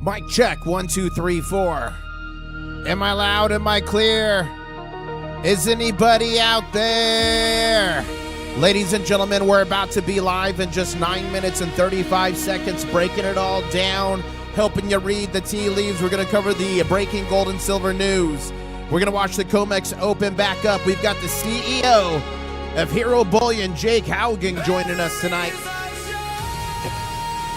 Mic check, 1, 2, 3, 4. Am I loud? Am I clear? Is anybody out there? Ladies and gentlemen, we're about to be live in just 9 minutes and 35 seconds, breaking it all down, helping you read the tea leaves. We're going to cover the breaking gold and silver news. We're going to watch the COMEX open back up. We've got the CEO of Hero Bullion, Jake Haugen, joining us tonight.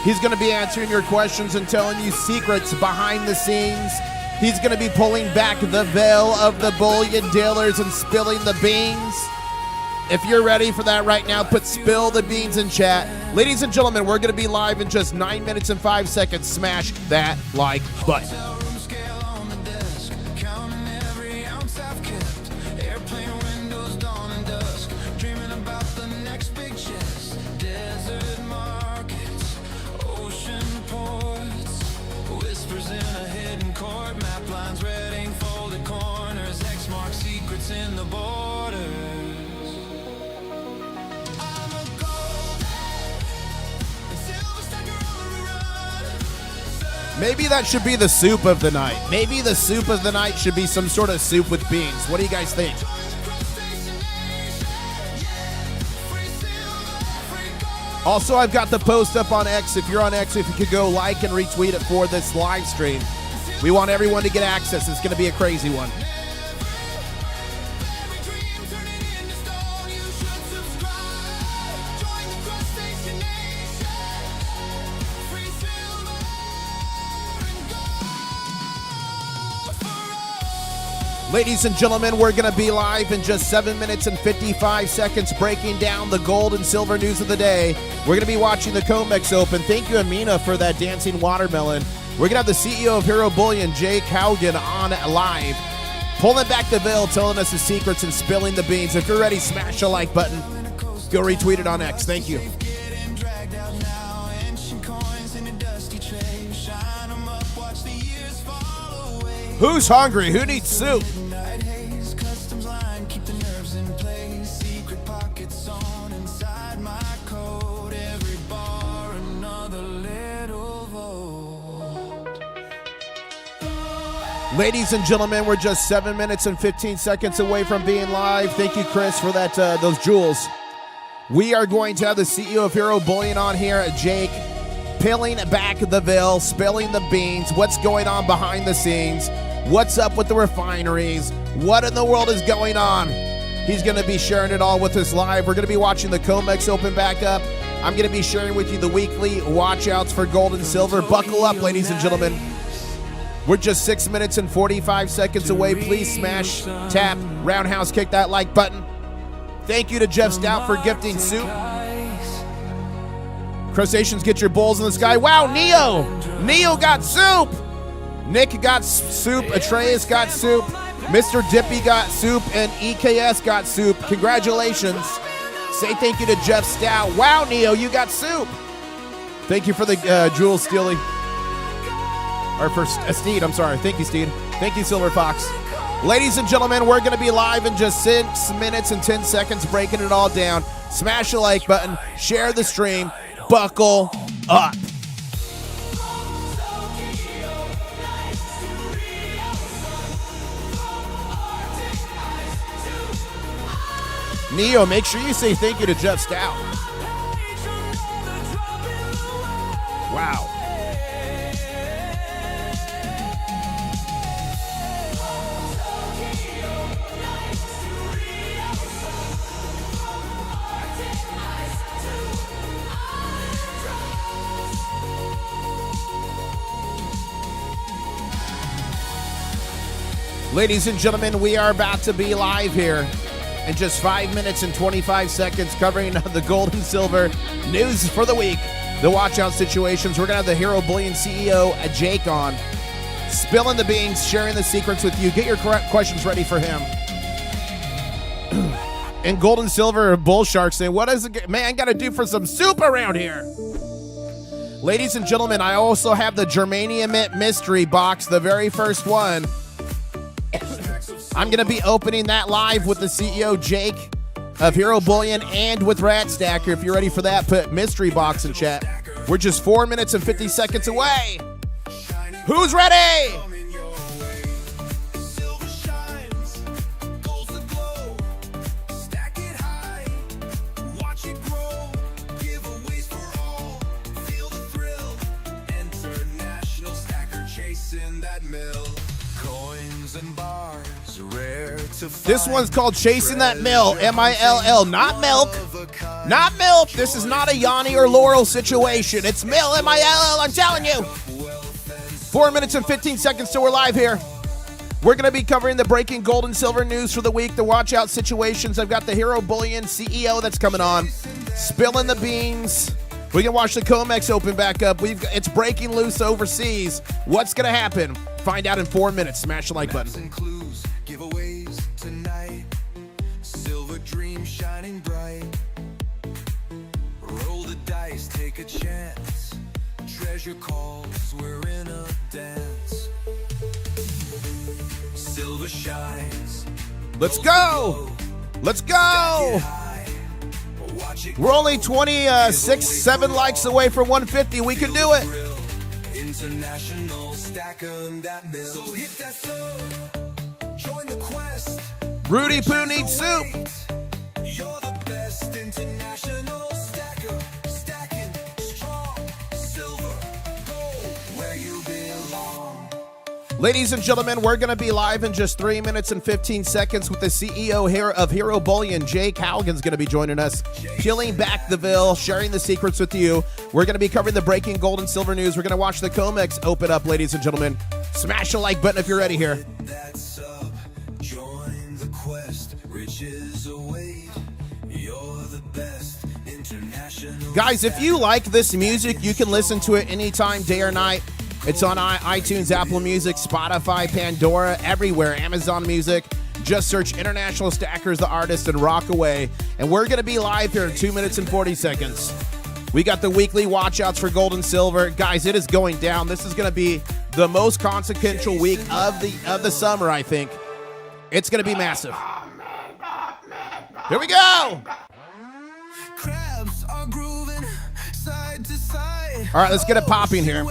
He's going to be answering your questions and telling you secrets behind the scenes. He's going to be pulling back the veil of the bullion dealers and spilling the beans. If you're ready for that right now, put spill the beans in chat. Ladies and gentlemen, we're going to be live in just 9 minutes and 5 seconds. Smash that like button. In the borders. Maybe that should be the soup of the night. Maybe the soup of the night should be some sort of soup with beans. What do you guys think? Also, I've got the post up on X. If you're on X, if you could go like and retweet it for this live stream. We want everyone to get access. It's going to be a crazy one. Ladies and gentlemen, we're going to be live in just 7 minutes and 55 seconds, breaking down the gold and silver news of the day. We're going to be watching the COMEX open. Thank you, Amina, for that dancing watermelon. We're going to have the CEO of Hero Bullion, Jake Haugen, on live, pulling back the veil, telling us the secrets and spilling the beans. If you're ready, smash the like button. Go retweet it on X. Thank you. Who's hungry? Who needs soup? Ladies and gentlemen, we're just 7 minutes and 15 seconds away from being live. Thank you, Chris, for that those jewels. We are going to have the CEO of Hero Bullion on here, Jake, peeling back the veil, spilling the beans, what's going on behind the scenes, what's up with the refineries, what in the world is going on. He's going to be sharing it all with us live. We're going to be watching the COMEX open back up. I'm going to be sharing with you the weekly watch outs for gold and silver. Buckle up, ladies and gentlemen. We're just 6 minutes and 45 seconds away. Please smash, tap, roundhouse kick that like button. Thank you to Jeff Stout for gifting soup. Crustaceans, get your bowls in the sky. Wow, Neo got soup. Nick got soup. Atreus got soup. Mr. Dippy got soup. And EKS got soup. Congratulations. Say thank you to Jeff Stout. Wow, Neo, you got soup. Thank you for the jewels, Steely. Or for Steed, I'm sorry. Thank you, Steed. Thank you, Silver Fox. Ladies and gentlemen, we're going to be live in just 6 minutes and 10 seconds, breaking it all down. Smash the like button. Share the stream. Buckle up. Neo, make sure you say thank you to Jeff Stout. Wow. Ladies and gentlemen, we are about to be live here in just 5 minutes and 25 seconds, covering the gold and silver news for the week, the watch out situations. We're going to have the Hero Bullion CEO, Jake, on, spilling the beans, sharing the secrets with you. Get your questions ready for him. And gold and silver bull sharks saying, what does a man got to do for some soup around here? Ladies and gentlemen, I also have the Germanium Mint mystery box, the very first one. I'm going to be opening that live with the CEO, Jake, of Hero Bullion, and with Rat Stacker. If you're ready for that, put mystery box in chat. We're just 4 minutes and 50 seconds away. Who's ready? Coming your way. Silver shines, gold's the glow. Stack it high, watch it grow. Giveaways for all, feel the thrill. International stacker chasing that mill. Coins and bars, rare to find. This one's called Chasing That Mill, M-I-L-L, not milk. Not milk. This is not a Yanni or Laurel situation. It's Mill, M-I-L-L, I'm telling you. 4 minutes and 15 seconds till we're live here. We're going to be covering the breaking gold and silver news for the week, the watch out situations. I've got the Hero Bullion CEO that's coming on, spilling the beans. We can watch the COMEX open back up. It's breaking loose overseas. What's going to happen? Find out in 4 minutes. Smash the like button. And clues, giveaways tonight. Silver dream shining bright. Roll the dice, take a chance. Treasure calls, we're in a dance. Silver shines. Let's go. Let's go. We're only 7 likes away from 150. We can do it. International stacker that mill. So hit that sub, join the quest. Rudy Poo needs soup. You're the best international stacker. Stacking strong, silver, gold, where you belong. Ladies and gentlemen, we're going to be live in just 3 minutes and 15 seconds with the CEO here of Hero Bullion. Jake Haugen's going to be joining us, peeling back the veil, sharing the secrets with you. We're going to be covering the breaking gold and silver news. We're going to watch the COMEX open up, ladies and gentlemen. Smash the like button if you're ready here. That's up, join the quest, riches await. You're the best international. Guys, if you like this music, you can listen to it anytime, day or night. It's on iTunes, Apple Music, Spotify, Pandora, everywhere, Amazon Music. Just search International Stackers, the artist, and rock away. And we're going to be live here in 2 minutes and 40 seconds. We got the weekly watch outs for gold and silver. Guys, it is going down. This is going to be the most consequential week of the summer, I think. It's going to be massive. Here we go. Crabs are grooving side to side. All right, let's get it popping here.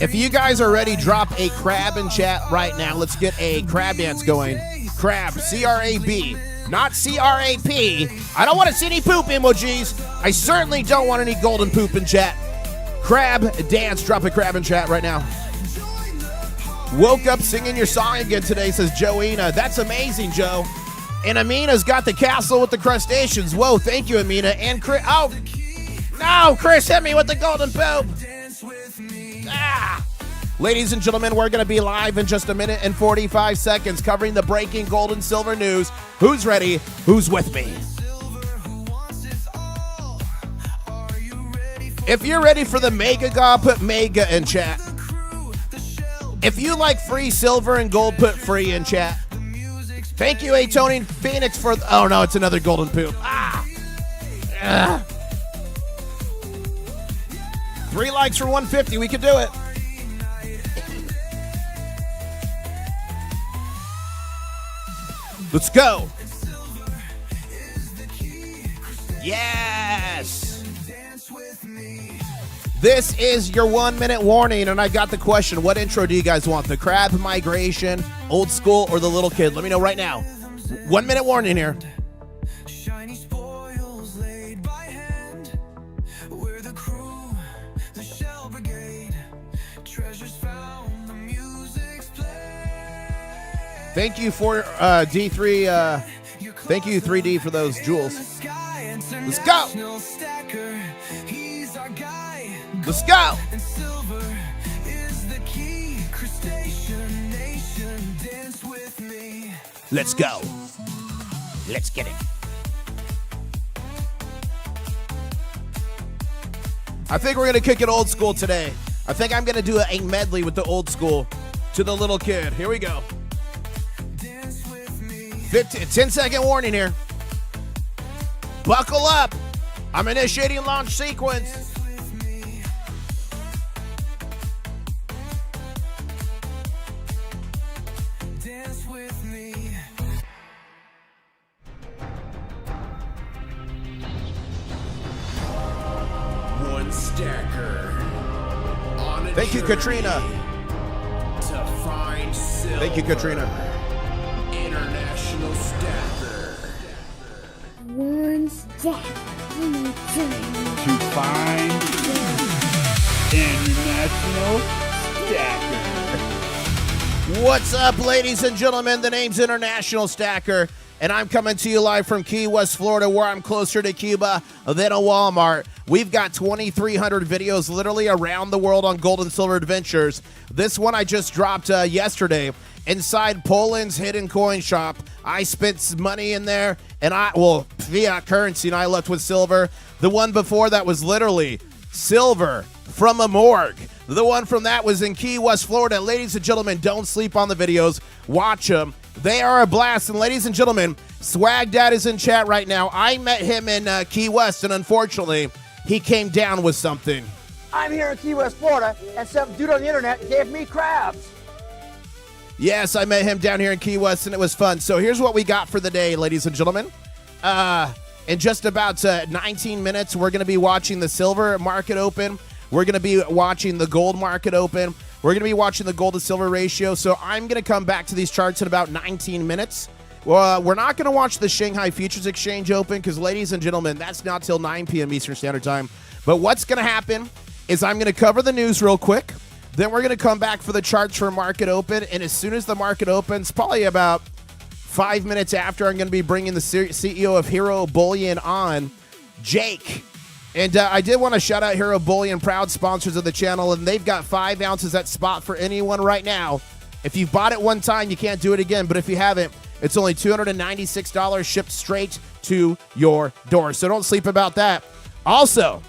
If you guys are ready, drop a crab in chat right now. Let's get a crab dance going. Crab, C-R-A-B, not C-R-A-P. I don't want to see any poop emojis. I certainly don't want any golden poop in chat. Crab dance, drop a crab in chat right now. Woke up singing your song again today, says Joina. That's amazing, Joe. And Amina's got the castle with the crustaceans. Whoa, thank you, Amina. And Chris, oh, no, Chris hit me with the golden poop. Ah. Ladies and gentlemen, we're going to be live in just 1 minute and 45 seconds covering the breaking gold and silver news. Who's ready? Who's with me? If you're ready for the Mega God, put Mega in chat. If you like free silver and gold, put free in chat. Thank you, A. Tony Phoenix, for... Oh, no, it's another golden poop. Ah. 3 likes for 150. We can do it. Let's go. Yes. This is your 1 minute warning, and I got the question. What intro do you guys want? The crab migration, old school, or the little kid? Let me know right now. 1 minute warning here. Shiny spoils laid by hand. We're the crew, the shell brigade. Treasures found, the music's played. Thank you for D3. Thank you 3D for those jewels. Let's go. Let's go. And silver is the key. Crustacean nation, dance with me. Let's go. Let's get it. I think we're going to kick it old school today. I think I'm going to do a medley with the old school to the little kid. Here we go. 10-second warning here. Buckle up. I'm initiating launch sequence. Dance with me. One stacker. On a Thank you, journey. Katrina. to find silver. Thank you, Katrina. International Stacker. One step in a journey. To find International Stacker. What's up, ladies and gentlemen? The name's International Stacker, and I'm coming to you live from Key West, Florida, where I'm closer to Cuba than a Walmart. We've got 2,300 videos literally around the world on gold and silver adventures. This one I just dropped yesterday inside Poland's hidden coin shop. I spent some money in there, and fiat currency, and I left with silver. The one before that was literally silver from a morgue. The one from that was in Key West, Florida. Ladies and gentlemen, don't sleep on the videos. Watch them. They are a blast. And ladies and gentlemen, Swag Dad is in chat right now. I met him in Key West, and unfortunately, he came down with something. I'm here in Key West, Florida, and some dude on the internet gave me crabs. Yes, I met him down here in Key West, and it was fun. So here's what we got for the day, ladies and gentlemen. In just about 19 minutes, we're going to be watching the silver market open. We're going to be watching the gold market open. We're going to be watching the gold to silver ratio. So I'm going to come back to these charts in about 19 minutes. We're not going to watch the Shanghai Futures Exchange open because, ladies and gentlemen, that's not till 9 p.m. Eastern Standard Time. But what's going to happen is I'm going to cover the news real quick. Then we're going to come back for the charts for market open. And as soon as the market opens, probably about 5 minutes after, I'm going to be bringing the CEO of Hero Bullion on, Jake. And I did want to shout out Hero Bullion, proud sponsors of the channel, and they've got 5 ounces at spot for anyone right now. If you've bought it one time, you can't do it again, but if you haven't, it's only $296 shipped straight to your door. So don't sleep about that. Also,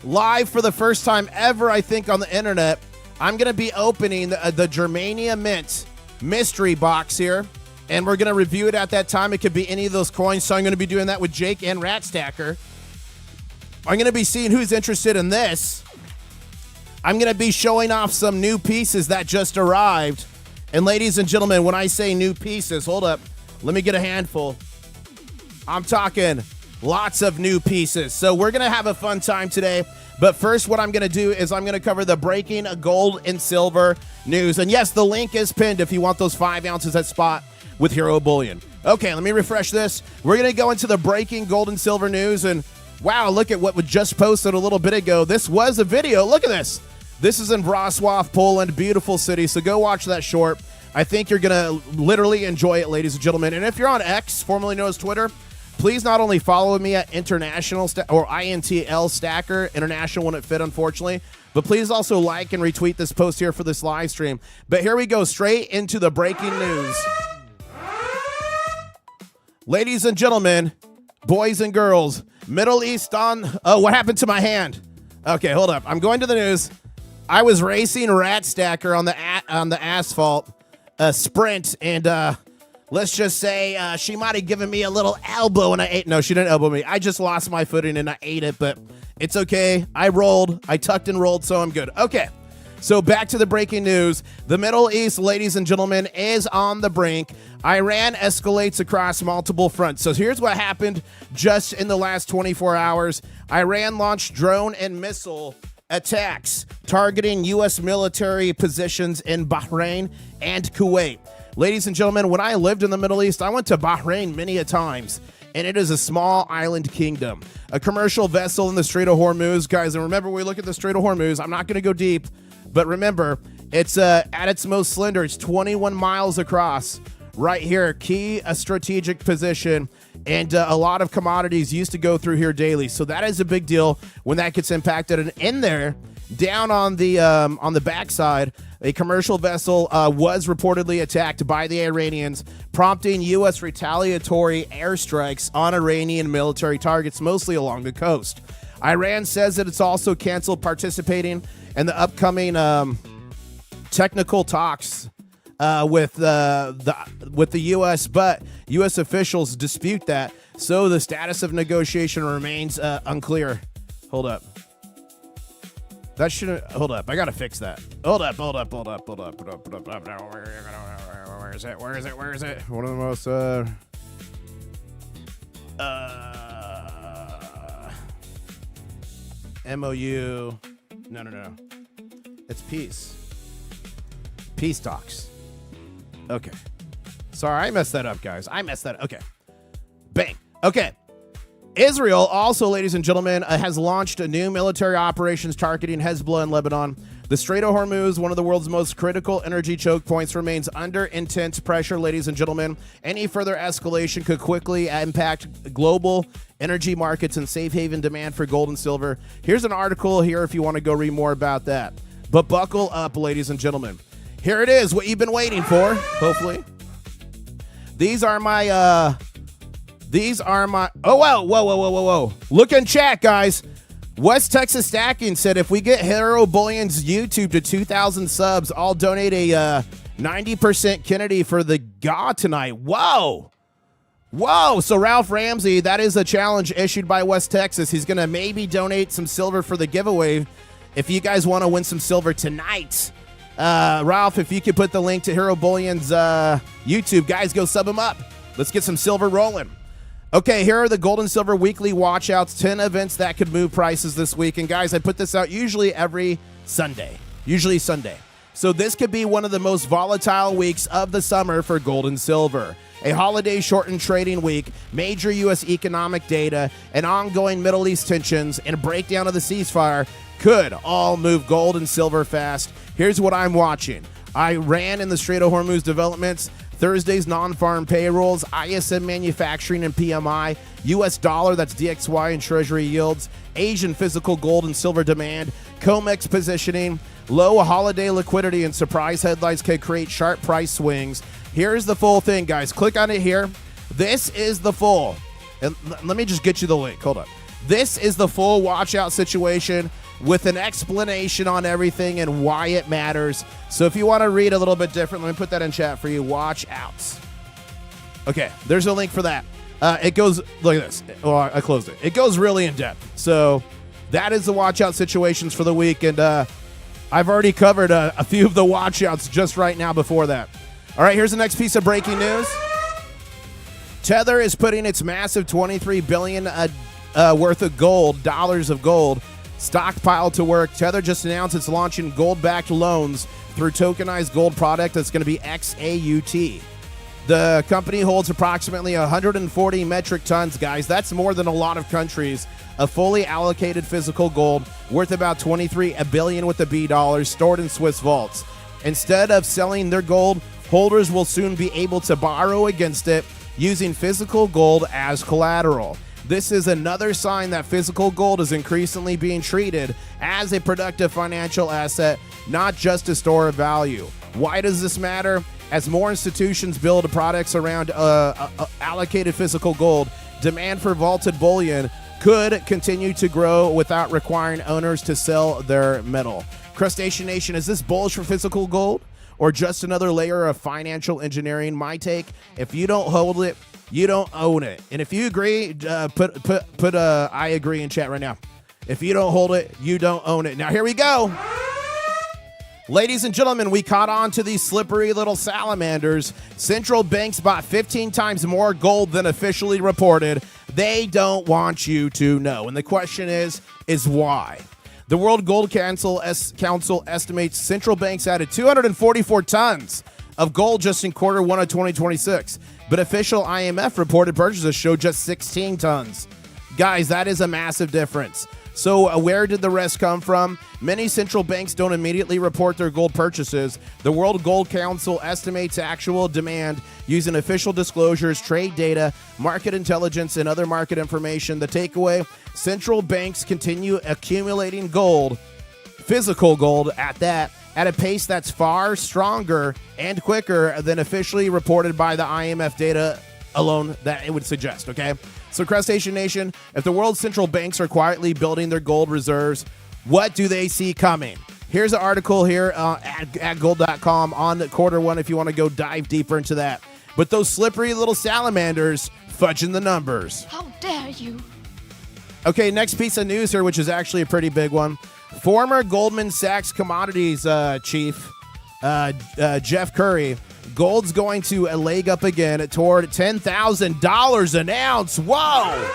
live for the first time ever, I think, on the internet, I'm going to be opening the Germania Mint mystery box here, and we're going to review it at that time. It could be any of those coins, so I'm going to be doing that with Jake and Rat Stacker. I'm going to be seeing who's interested in this. I'm going to be showing off some new pieces that just arrived. And ladies and gentlemen, when I say new pieces, hold up. Let me get a handful. I'm talking lots of new pieces. So we're going to have a fun time today. But first, what I'm going to do is I'm going to cover the breaking gold and silver news. And yes, the link is pinned if you want those 5 ounces at spot with Hero Bullion. Okay, let me refresh this. We're going to go into the breaking gold and silver news. And wow, look at what we just posted a little bit ago. This was a video. Look at this. This is in Wrocław, Poland. Beautiful city. So go watch that short. I think you're going to literally enjoy it, ladies and gentlemen. And if you're on X, formerly known as Twitter, please not only follow me at International or INTL Stacker, International when it fit, unfortunately, but please also like and retweet this post here for this live stream. But here we go, straight into the breaking news. Ladies and gentlemen, boys and girls, Middle East on... Oh, what happened to my hand? Okay, hold up. I'm going to the news. I was racing Rat Stacker on the asphalt, sprint, and let's just say she might have given me a little elbow, and I ate... No, she didn't elbow me. I just lost my footing, and I ate it, but it's okay. I rolled. I tucked and rolled, so I'm good. Okay. So back to the breaking news. The Middle East, ladies and gentlemen, is on the brink. Iran escalates across multiple fronts. So here's what happened just in the last 24 hours. Iran launched drone and missile attacks targeting U.S. military positions in Bahrain and Kuwait. Ladies and gentlemen, when I lived in the Middle East, I went to Bahrain many a times, and it is a small island kingdom. A commercial vessel in the Strait of Hormuz, guys, and remember, we look at the Strait of Hormuz. I'm not going to go deep, but remember, it's at its most slender. It's 21 miles across. Right here, key a strategic position, and a lot of commodities used to go through here daily. So that is a big deal when that gets impacted. And in there, down on the backside, a commercial vessel was reportedly attacked by the Iranians, prompting U.S. retaliatory airstrikes on Iranian military targets, mostly along the coast. Iran says that it's also canceled participating in the upcoming technical talks with the U.S., but U.S. officials dispute that, so the status of negotiation remains unclear. Hold up. That shouldn't... Hold up. I gotta fix that. Hold up. Where is it? One of the most... MOU... No. It's peace. Peace talks. Okay. Sorry, I messed that up, guys. Okay. Bang. Okay. Israel also, ladies and gentlemen, has launched a new military operations targeting Hezbollah in Lebanon. The Strait of Hormuz, one of the world's most critical energy choke points, remains under intense pressure, ladies and gentlemen. Any further escalation could quickly impact global energy markets and safe haven demand for gold and silver. Here's an article here if you want to go read more about that. But buckle up, ladies and gentlemen. Here it is, what you've been waiting for, hopefully. These are my, oh, whoa. Look in chat, guys. West Texas Stacking said, if we get Hero Bullion's YouTube to 2,000 subs, I'll donate a 90% Kennedy for the God tonight. Whoa. So Ralph Ramsey, that is a challenge issued by West Texas. He's going to maybe donate some silver for the giveaway if you guys want to win some silver tonight. Ralph, if you could put the link to Hero Bullion's YouTube, guys, go sub him up. Let's get some silver rolling. Okay, here are the gold and silver weekly watchouts, 10 events that could move prices this week. And guys, I put this out usually every Sunday, So this could be one of the most volatile weeks of the summer for gold and silver. A holiday shortened trading week, major U.S. economic data, and ongoing Middle East tensions, and a breakdown of the ceasefire could all move gold and silver fast. Here's what I'm watching. Iran and the Strait of Hormuz developments, Thursday's non-farm payrolls, ISM manufacturing and PMI, U.S. dollar, that's DXY and Treasury yields, Asian physical gold and silver demand, COMEX positioning, low holiday liquidity, and surprise headlines can create sharp price swings. Here's the full thing, guys. Click on it here. This is the full. And let me just get you the link. Hold up. This is the full watch out situation with an explanation on everything and why it matters. So if you want to read a little bit different, let me put that in chat for you. Watch outs. Okay, there's a link for that. It goes, look at this. Oh, I closed it. It goes really in depth. So that is the watch out situations for the week. And I've already covered a few of the watch outs just right now before that. All right, here's the next piece of breaking news. Tether is putting its massive $23 billion worth of gold, dollars of gold, stockpile to work. Tether just announced it's launching gold-backed loans through tokenized gold product that's going to be XAUT. The company holds approximately 140 metric tons, guys. That's more than a lot of countries. A fully allocated physical gold worth about $23 billion with the B dollars stored in Swiss vaults. Instead of selling their gold, holders will soon be able to borrow against it using physical gold as collateral. This is another sign that physical gold is increasingly being treated as a productive financial asset, not just a store of value. Why does this matter? As more institutions build products around allocated physical gold, demand for vaulted bullion could continue to grow without requiring owners to sell their metal. Crustacean Nation, is this bullish for physical gold or just another layer of financial engineering? My take, if you don't hold it, you don't own it. And if you agree, put I agree in chat right now. If you don't hold it, you don't own it. Now here we go. Ladies and gentlemen, we caught on to these slippery little salamanders. Central banks bought 15 times more gold than officially reported. They don't want you to know. And the question is why? The World Gold Council estimates central banks added 244 tons of gold just in quarter one of 2026. But official IMF reported purchases show just 16 tons. Guys, that is a massive difference. So where did the rest come from? Many central banks don't immediately report their gold purchases. The World Gold Council estimates actual demand using official disclosures, trade data, market intelligence, and other market information. The takeaway, central banks continue accumulating gold, physical gold at that, at a pace that's far stronger and quicker than officially reported by the IMF data alone that it would suggest, okay? So Crustacean Nation, if the world's central banks are quietly building their gold reserves, what do they see coming? Here's an article here at gold.com on quarter one if you want to go dive deeper into that. But those slippery little salamanders fudging the numbers. How dare you? Okay, next piece of news here, which is actually a pretty big one. Former Goldman Sachs commodities chief, Jeff Curry, gold's going to a leg up again toward $10,000 an ounce. Whoa!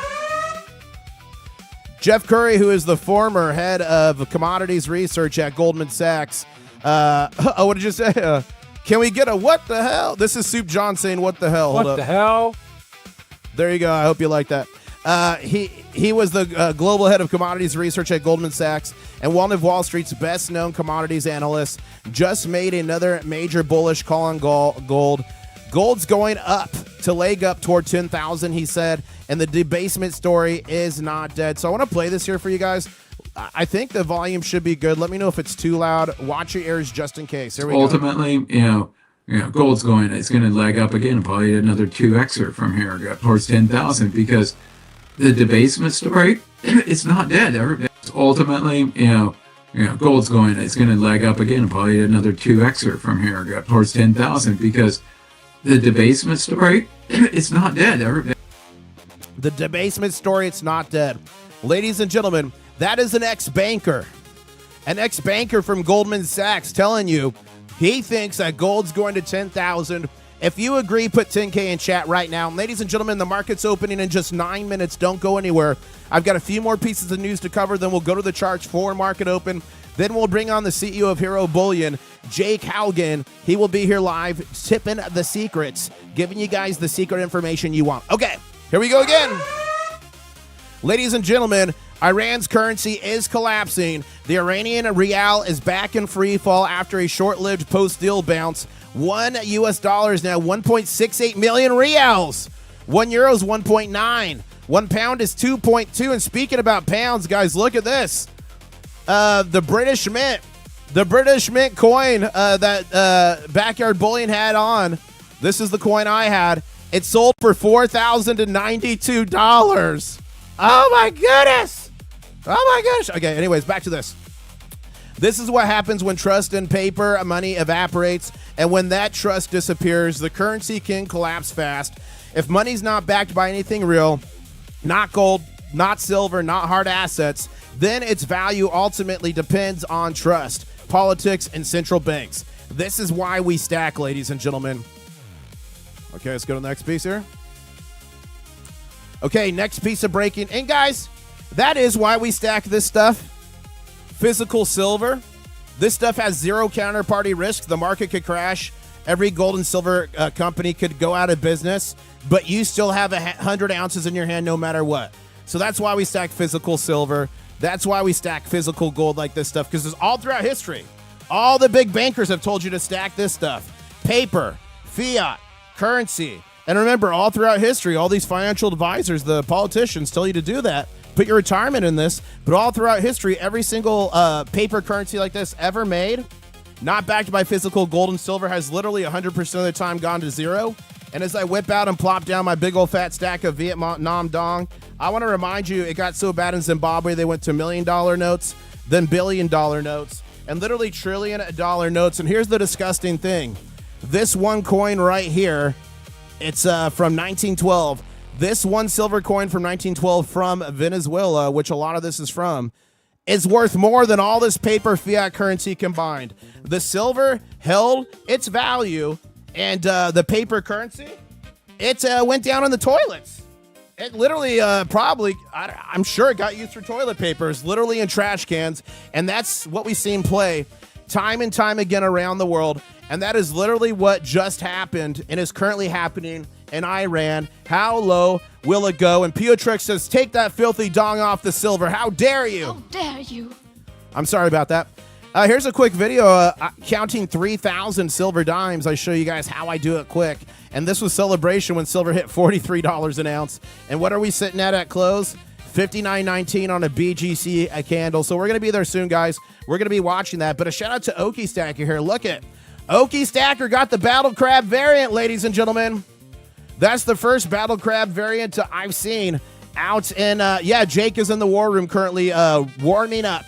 Jeff Curry, who is the former head of commodities research at Goldman Sachs. What did you say? Can we get a what the hell? This is Soup John saying what the hell. Hold What up. the hell? There you go. I hope you like that. He was the global head of commodities research at Goldman Sachs and one of Wall Street's best-known commodities analysts. Just made another major bullish call on gold. Gold's going up to leg up toward 10,000, he said, and the debasement story is not dead. So I want to play this here for you guys. I think the volume should be good. Let me know if it's too loud. Watch your ears just in case. Here we go. Ultimately, gold's it's going to leg up again, probably another 2xer from here up towards 10,000 because the debasement story, it's not dead. Ultimately, gold's it's going to leg up again, probably another 2xer from here up towards 10,000 because the debasement story, it's not dead. The debasement story, it's not dead. Ladies and gentlemen, that is an ex-banker. An ex-banker from Goldman Sachs telling you he thinks that gold's going to 10,000. If you agree, put 10K in chat right now. Ladies and gentlemen, the market's opening in just 9 minutes. Don't go anywhere. I've got a few more pieces of news to cover. Then we'll go to the charts for market open. Then we'll bring on the CEO of Hero Bullion, Jake Haugen. He will be here live, tipping the secrets, giving you guys the secret information you want. Okay, here we go again. Ladies and gentlemen, Iran's currency is collapsing. The Iranian real is back in free fall after a short-lived post-deal bounce. $1 is now 1.68 million reals. €1 is 1.9. 1 pound is 2.2. And speaking about pounds, guys, look at this. The British Mint coin that Backyard Bullion had on. This is the coin I had. It sold for $4,092. Oh my goodness. Oh my gosh. Okay, anyways, back to this. This is what happens when trust in paper money evaporates, and when that trust disappears, the currency can collapse fast. If money's not backed by anything real, not gold, not silver, not hard assets, then its value ultimately depends on trust, politics, and central banks. This is why we stack, ladies and gentlemen. Okay, let's go to the next piece here. Okay, next piece of breaking. And guys, that is why we stack this stuff. Physical silver. This stuff has zero counterparty risk. The market could crash. Every gold and silver company could go out of business, but you still have 100 ounces in your hand no matter what. So that's why we stack physical silver. That's why we stack physical gold like this stuff, because it's all throughout history. All the big bankers have told you to stack this stuff. Paper, fiat, currency. And remember, all throughout history, all these financial advisors, the politicians tell you to do that. Put your retirement in this. But all throughout history, every single paper currency like this ever made, not backed by physical gold and silver, has literally 100% of the time gone to zero. And as I whip out and plop down my big old fat stack of Vietnam Dong, I want to remind you, it got so bad in Zimbabwe, they went to $1 million notes, then $1 billion notes, and literally $1 trillion notes. And here's the disgusting thing. This one coin right here, it's from 1912. This one silver coin from 1912 from Venezuela, which a lot of this is from, is worth more than all this paper fiat currency combined. The silver held its value, and the paper currency, it went down in the toilets. It literally I'm sure it got used for toilet papers, literally in trash cans. And that's what we've seen play time and time again around the world. And that is literally what just happened and is currently happening in Iran. How low will it go? And Piotrix says, take that filthy dong off the silver. How dare you? How dare you? I'm sorry about that. Here's a quick video counting 3,000 silver dimes. I show you guys how I do it quick. And this was celebration when silver hit $43 an ounce. And what are we sitting at close? $59.19 on a BGC candle. So we're going to be there soon, guys. We're going to be watching that. But a shout out to Okie Stacker here. Look at Okie Stacker got the Battle Crab variant, ladies and gentlemen. That's the first Battle Crab variant I've seen out in, Jake is in the war room currently warming up.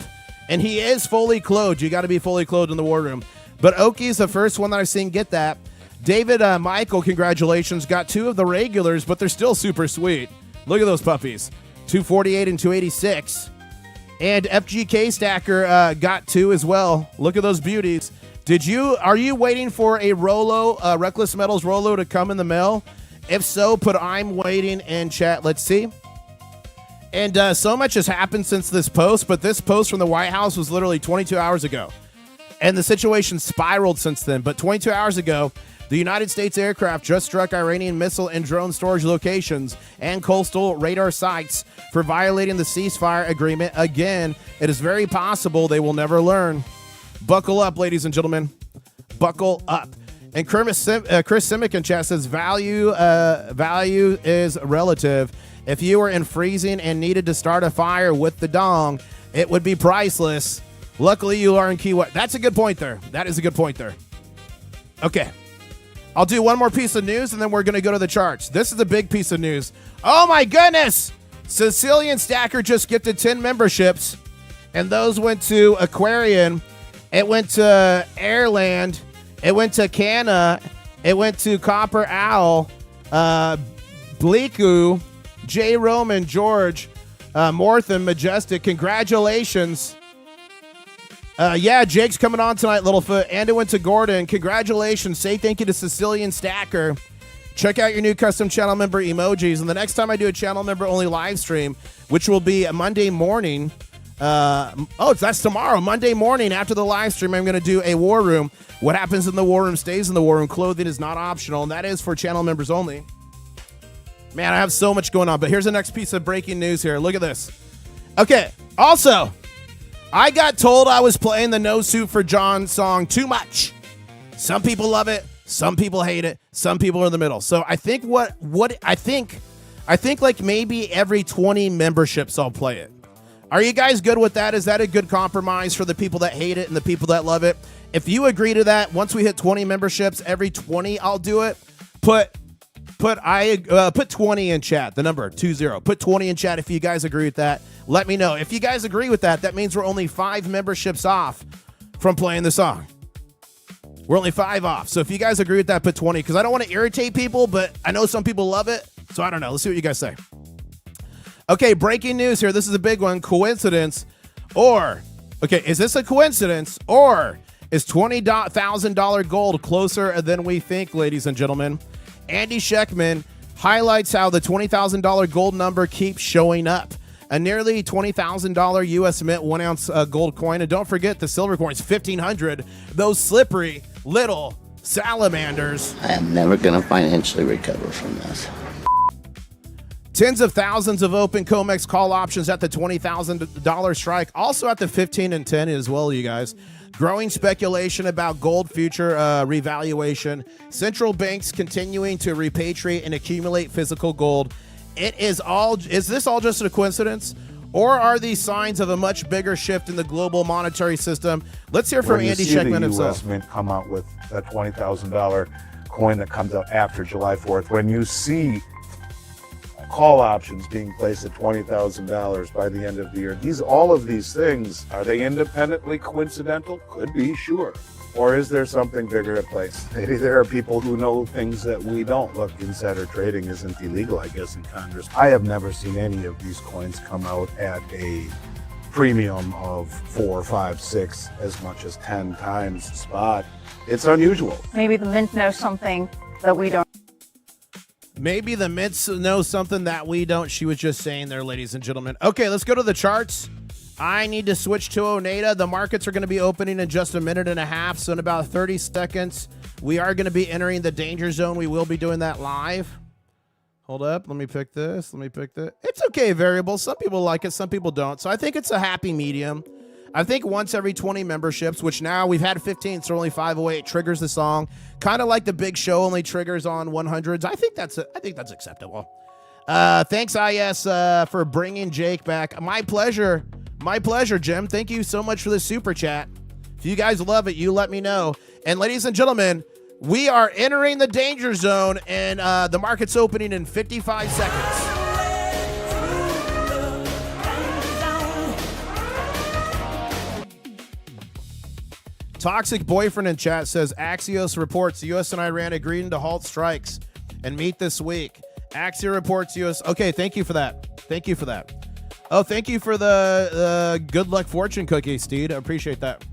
And he is fully clothed. You got to be fully clothed in the war room. But Okie's the first one that I've seen get that. David Michael, congratulations. Got 2 of the regulars, but they're still super sweet. Look at those puppies. 248 and 286. And FGK Stacker got 2 as well. Look at those beauties. Are you waiting for a Rolo, Reckless Metals Rolo to come in the mail? If so, put I'm waiting in chat. Let's see. And so much has happened since this post, but this post from the White House was literally 22 hours ago. And the situation spiraled since then. But 22 hours ago, the United States aircraft just struck Iranian missile and drone storage locations and coastal radar sites for violating the ceasefire agreement. Again, it is very possible they will never learn. Buckle up, ladies and gentlemen. Buckle up. And Chris Simic in chat says, value is relative. If you were in freezing and needed to start a fire with the dong, it would be priceless. Luckily, you are in Key West. That's a good point there. That is a good point there. Okay. I'll do one more piece of news, and then we're going to go to the charts. This is a big piece of news. Oh, my goodness. Sicilian Stacker just gifted 10 memberships, and those went to Aquarian. It went to Airland. It went to Canna. It went to Copper Owl, Bleaku, J. Roman, George, Mortham, Majestic. Congratulations. Yeah, Jake's coming on tonight, Littlefoot. And it went to Gordon. Congratulations. Say thank you to Sicilian Stacker. Check out your new custom channel member emojis. And the next time I do a channel member only live stream, which will be a Monday morning. That's tomorrow, Monday morning after the live stream, I'm going to do a war room. What happens in the war room stays in the war room. Clothing is not optional, and that is for channel members only. Man, I have so much going on, but here's the next piece of breaking news here. Look at this. Okay, also, I got told I was playing the No Suit for John song too much. Some people love it, some people hate it, some people are in the middle. So I think I think like maybe every 20 memberships I'll play it. Are you guys good with that? Is that a good compromise for the people that hate it and the people that love it? If you agree to that, once we hit 20 memberships, every 20 I'll do it. Put 20 in chat, the number 20. Put 20 in chat if you guys agree with that. Let me know. If you guys agree with that, that means we're only 5 memberships off from playing the song. We're only 5 off. So if you guys agree with that, put 20, because I don't want to irritate people, but I know some people love it. So I don't know. Let's see what you guys say. Okay, breaking news here. This is a big one. Coincidence is this a coincidence or is $20,000 gold closer than we think, ladies and gentlemen? Andy Scheckman highlights how the $20,000 gold number keeps showing up. A nearly $20,000 U.S. Mint 1 ounce gold coin. And don't forget the silver coins, 1,500. Those slippery little salamanders. I am never going to financially recover from this. Tens of thousands of open COMEX call options at the $20,000 strike. Also at the 15 and 10 as well, you guys. Growing speculation about gold future revaluation. Central banks continuing to repatriate and accumulate physical gold. Is this all just a coincidence? Or are these signs of a much bigger shift in the global monetary system? Let's hear from Andy Scheckman himself. U.S. Mint come out with that $20,000 coin that comes out after July 4th. When you see call options being placed at $20,000 by the end of the year, all of these things, are they independently coincidental? Could be, sure. Or is there something bigger at play? Maybe there are people who know things that we don't. Look, insider trading isn't illegal, I guess, in Congress. I have never seen any of these coins come out at a premium of 4, 5, 6, as much as 10 times spot. It's unusual. Maybe the mint knows something that we don't. Maybe the Mints know something that we don't. She was just saying there, ladies and gentlemen. Okay, let's go to the charts. I need to switch to Oneida. The markets are going to be opening in just a minute and a half. So in about 30 seconds, we are going to be entering the danger zone. We will be doing that live. Hold up. Let me pick this. It's okay, variable. Some people like it. Some people don't. So I think it's a happy medium. I think once every 20 memberships, which now we've had 15, so only 5 away, it triggers the song. Kind of like the big show only triggers on 100s. I think that's acceptable. Thanks, IS, for bringing Jake back. My pleasure, Jim. Thank you so much for the super chat. If you guys love it, you let me know. And ladies and gentlemen, we are entering the danger zone, and the market's opening in 55 seconds. Toxic Boyfriend in chat says, Axios reports the U.S. and Iran agreed to halt strikes and meet this week. Axios reports U.S. Okay, thank you for that. Oh, thank you for the good luck fortune cookie, Steed. I appreciate that.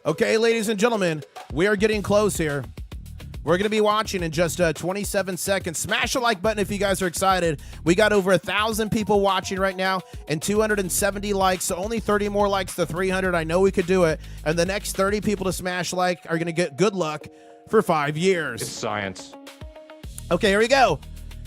Okay, ladies and gentlemen, we are getting close here. We're going to be watching in just 27 seconds. Smash the like button if you guys are excited. We got over 1,000 people watching right now and 270 likes, so only 30 more likes to 300. I know we could do it. And the next 30 people to smash like are going to get good luck for 5 years. It's science. Okay, here we go.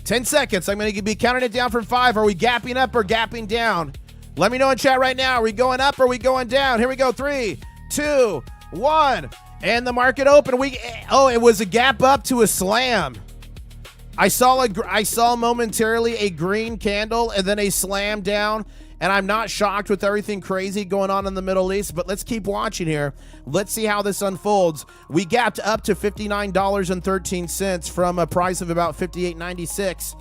10 seconds. I'm going to be counting it down from 5. Are we gapping up or gapping down? Let me know in chat right now. Are we going up or are we going down? Here we go. 3, 2, 1. And the market opened. It was a gap up to a slam. I saw momentarily a green candle and then a slam down. And I'm not shocked with everything crazy going on in the Middle East, but let's keep watching here. Let's see how this unfolds. We gapped up to $59.13 from a price of about $58.96.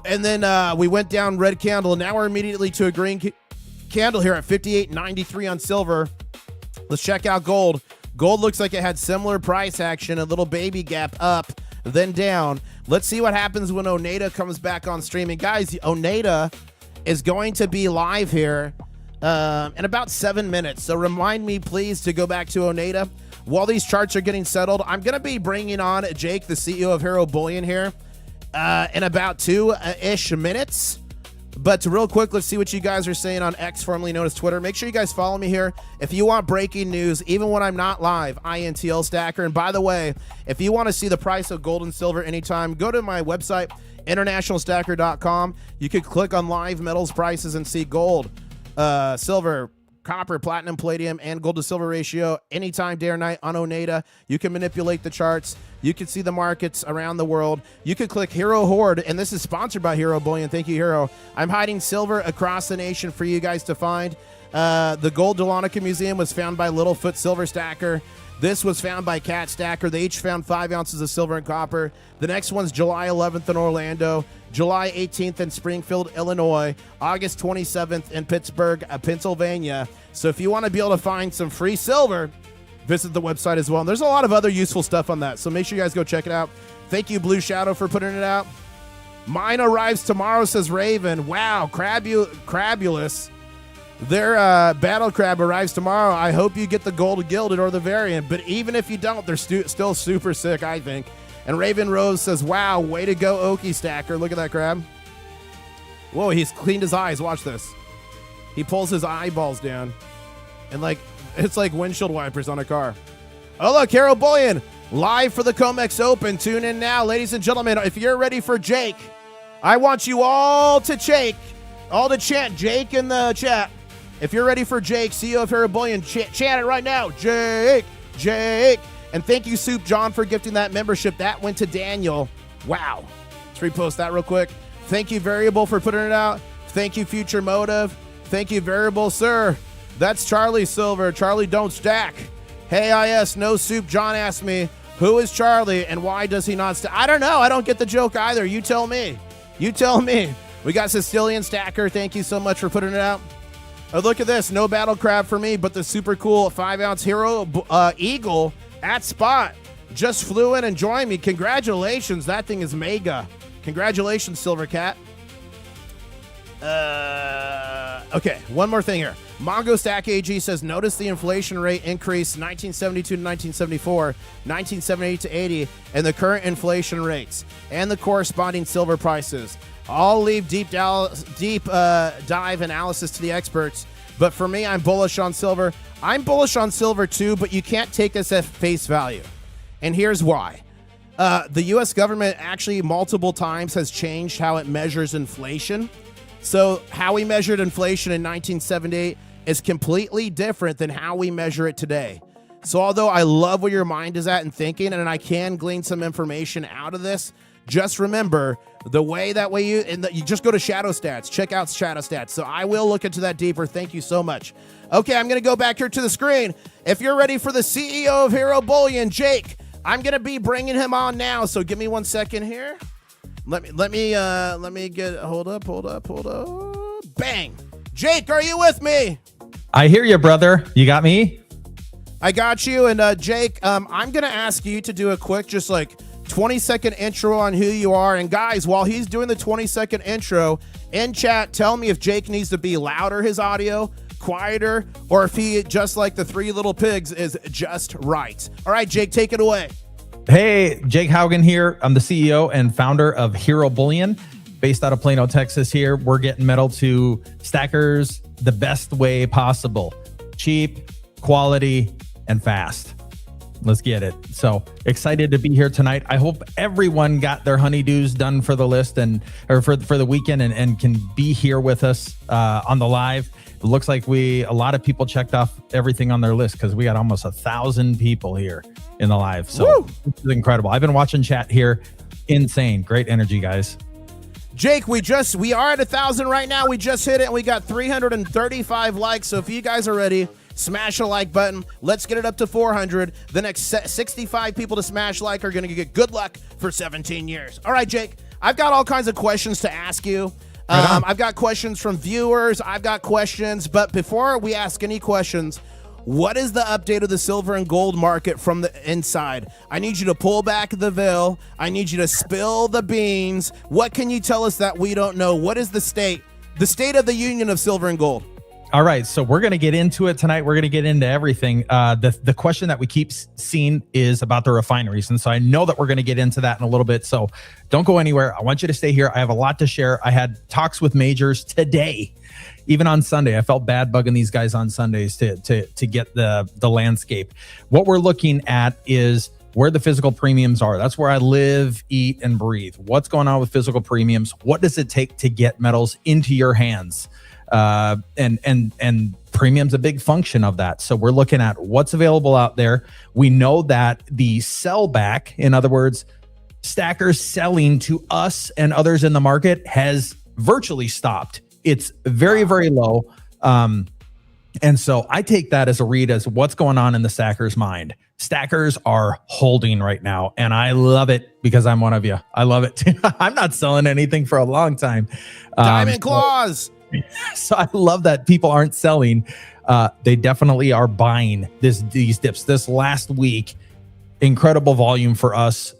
And then we went down red candle. Now we're immediately to a green candle here at $58.93 on silver. Let's check out gold. Gold looks like it had similar price action, a little baby gap up, then down. Let's see what happens when Oneida comes back on streaming. Guys, Oneida is going to be live here in about 7 minutes. So remind me, please, to go back to Oneida. While these charts are getting settled, I'm going to be bringing on Jake, the CEO of Hero Bullion here, in about 2-ish minutes. But real quick, let's see what you guys are saying on X, formerly known as Twitter. Make sure you guys follow me here. If you want breaking news, even when I'm not live, INTL Stacker. And by the way, if you want to see the price of gold and silver anytime, go to my website, internationalstacker.com. You could click on live metals prices and see gold, silver, copper, platinum, palladium, and gold to silver ratio anytime, day or night on Oneida. You can manipulate the charts. You can see the markets around the world. You can click Hero Horde, and this is sponsored by Hero Bullion. Thank you, Hero. I'm hiding silver across the nation for you guys to find. The Gold Dahlonega Museum was found by Littlefoot Silver Stacker. This was found by Cat Stacker. They each found 5 ounces of silver and copper. The next one's July 11th in Orlando, July 18th in Springfield, Illinois, August 27th in Pittsburgh, Pennsylvania. So if you want to be able to find some free silver, visit the website as well. And there's a lot of other useful stuff on that, so make sure you guys go check it out. Thank you, Blue Shadow, for putting it out. Mine arrives tomorrow, says Raven. Wow, Crabulous. Their battle crab arrives tomorrow. I hope you get the gold gilded or the variant, but even if you don't, they're still super sick, I think. And Raven Rose says, wow, way to go, Okie Stacker. Look at that crab. Whoa, he's cleaned his eyes. Watch this. He pulls his eyeballs down, and it's like windshield wipers on a car. Oh, look, Hero Bullion, live for the COMEX Open. Tune in now, ladies and gentlemen. If you're ready for Jake, I want you all to chant Jake in the chat. If you're ready for Jake, CEO of Hero Bullion, chant it right now. Jake, Jake. And thank you, Soup John, for gifting that membership. That went to Daniel. Wow. Let's repost that real quick. Thank you, Variable, for putting it out. Thank you, Future Motive. Thank you, Variable, sir. That's Charlie Silver. Charlie, don't stack. Hey, IS, no Soup John asked me, who is Charlie and why does he not stack? I don't know. I don't get the joke either. You tell me. You tell me. We got Sicilian Stacker. Thank you so much for putting it out. Oh, look at this. No battle crab for me, but the super cool 5-ounce Hero Eagle at spot just flew in and joined me. Congratulations. That thing is mega. Congratulations, Silver Cat. Okay, one more thing here. Mongo Stack AG says, notice the inflation rate increase 1972 to 1974, 1978 to 80, and the current inflation rates and the corresponding silver prices. I'll leave deep dive analysis to the experts, but for me, I'm bullish on silver. I'm bullish on silver too, but you can't take this at face value. And here's why. The U.S. government actually multiple times has changed how it measures inflation. So how we measured inflation in 1978 is completely different than how we measure it today. So although I love where your mind is at and thinking, and I can glean some information out of this, just remember the way that way you just go to Shadow Stats. Check out Shadow Stats. So I will look into that deeper. Thank you so much. Okay, I'm going to go back here to the screen. If you're ready for the CEO of Hero Bullion, Jake, I'm going to be bringing him on now. So give me 1 second here. Let me get hold up. Bang. Jake, are you with me? I hear you, brother. You got me? I got you. And Jake, I'm going to ask you to do a quick, just 20-second intro on who you are. And guys, while he's doing the 20-second intro, in chat, tell me if Jake needs to be louder, his audio, quieter, or if he, just like the Three Little Pigs, is just right. All right, Jake, take it away. Hey, Jake Haugen here. I'm the CEO and founder of Hero Bullion, based out of Plano, Texas. Here, we're getting metal to stackers the best way possible. Cheap, quality, and fast. Let's get it. So excited to be here tonight. I hope everyone got their honeydews done for the list or for the weekend and can be here with us on the live. It looks like a lot of people checked off everything on their list because we got almost 1,000 people here in the live. So this is incredible. I've been watching chat here. Insane. Great energy, guys. Jake, we are at 1,000 right now. We just hit it and we got 335 likes. So if you guys are ready, smash a like button. Let's get it up to 400. The next 65 people to smash like are going to get good luck for 17 years. All right, Jake, I've got all kinds of questions to ask you. I've got questions from viewers. I've got questions. But before we ask any questions, what is the update of the silver and gold market from the inside? I need you to pull back the veil. I need you to spill the beans. What can you tell us that we don't know? What is the state of the union of silver and gold? All right, so we're going to get into it tonight. We're going to get into everything. The question that we keep seeing is about the refineries. And so I know that we're going to get into that in a little bit. So don't go anywhere. I want you to stay here. I have a lot to share. I had talks with majors today, even on Sunday. I felt bad bugging these guys on Sundays to get the landscape. What we're looking at is where the physical premiums are. That's where I live, eat, and breathe. What's going on with physical premiums? What does it take to get metals into your hands? And premium's a big function of that. So we're looking at what's available out there. We know that the sellback, in other words, stackers selling to us and others in the market, has virtually stopped. It's very, very low. And so I take that as a read as what's going on in the stackers' mind. Stackers are holding right now, and I love it because I'm one of you. I love it too. I'm not selling anything for a long time. Diamond claws. So I love that people aren't selling. They definitely are buying these dips. This last week, incredible volume for us.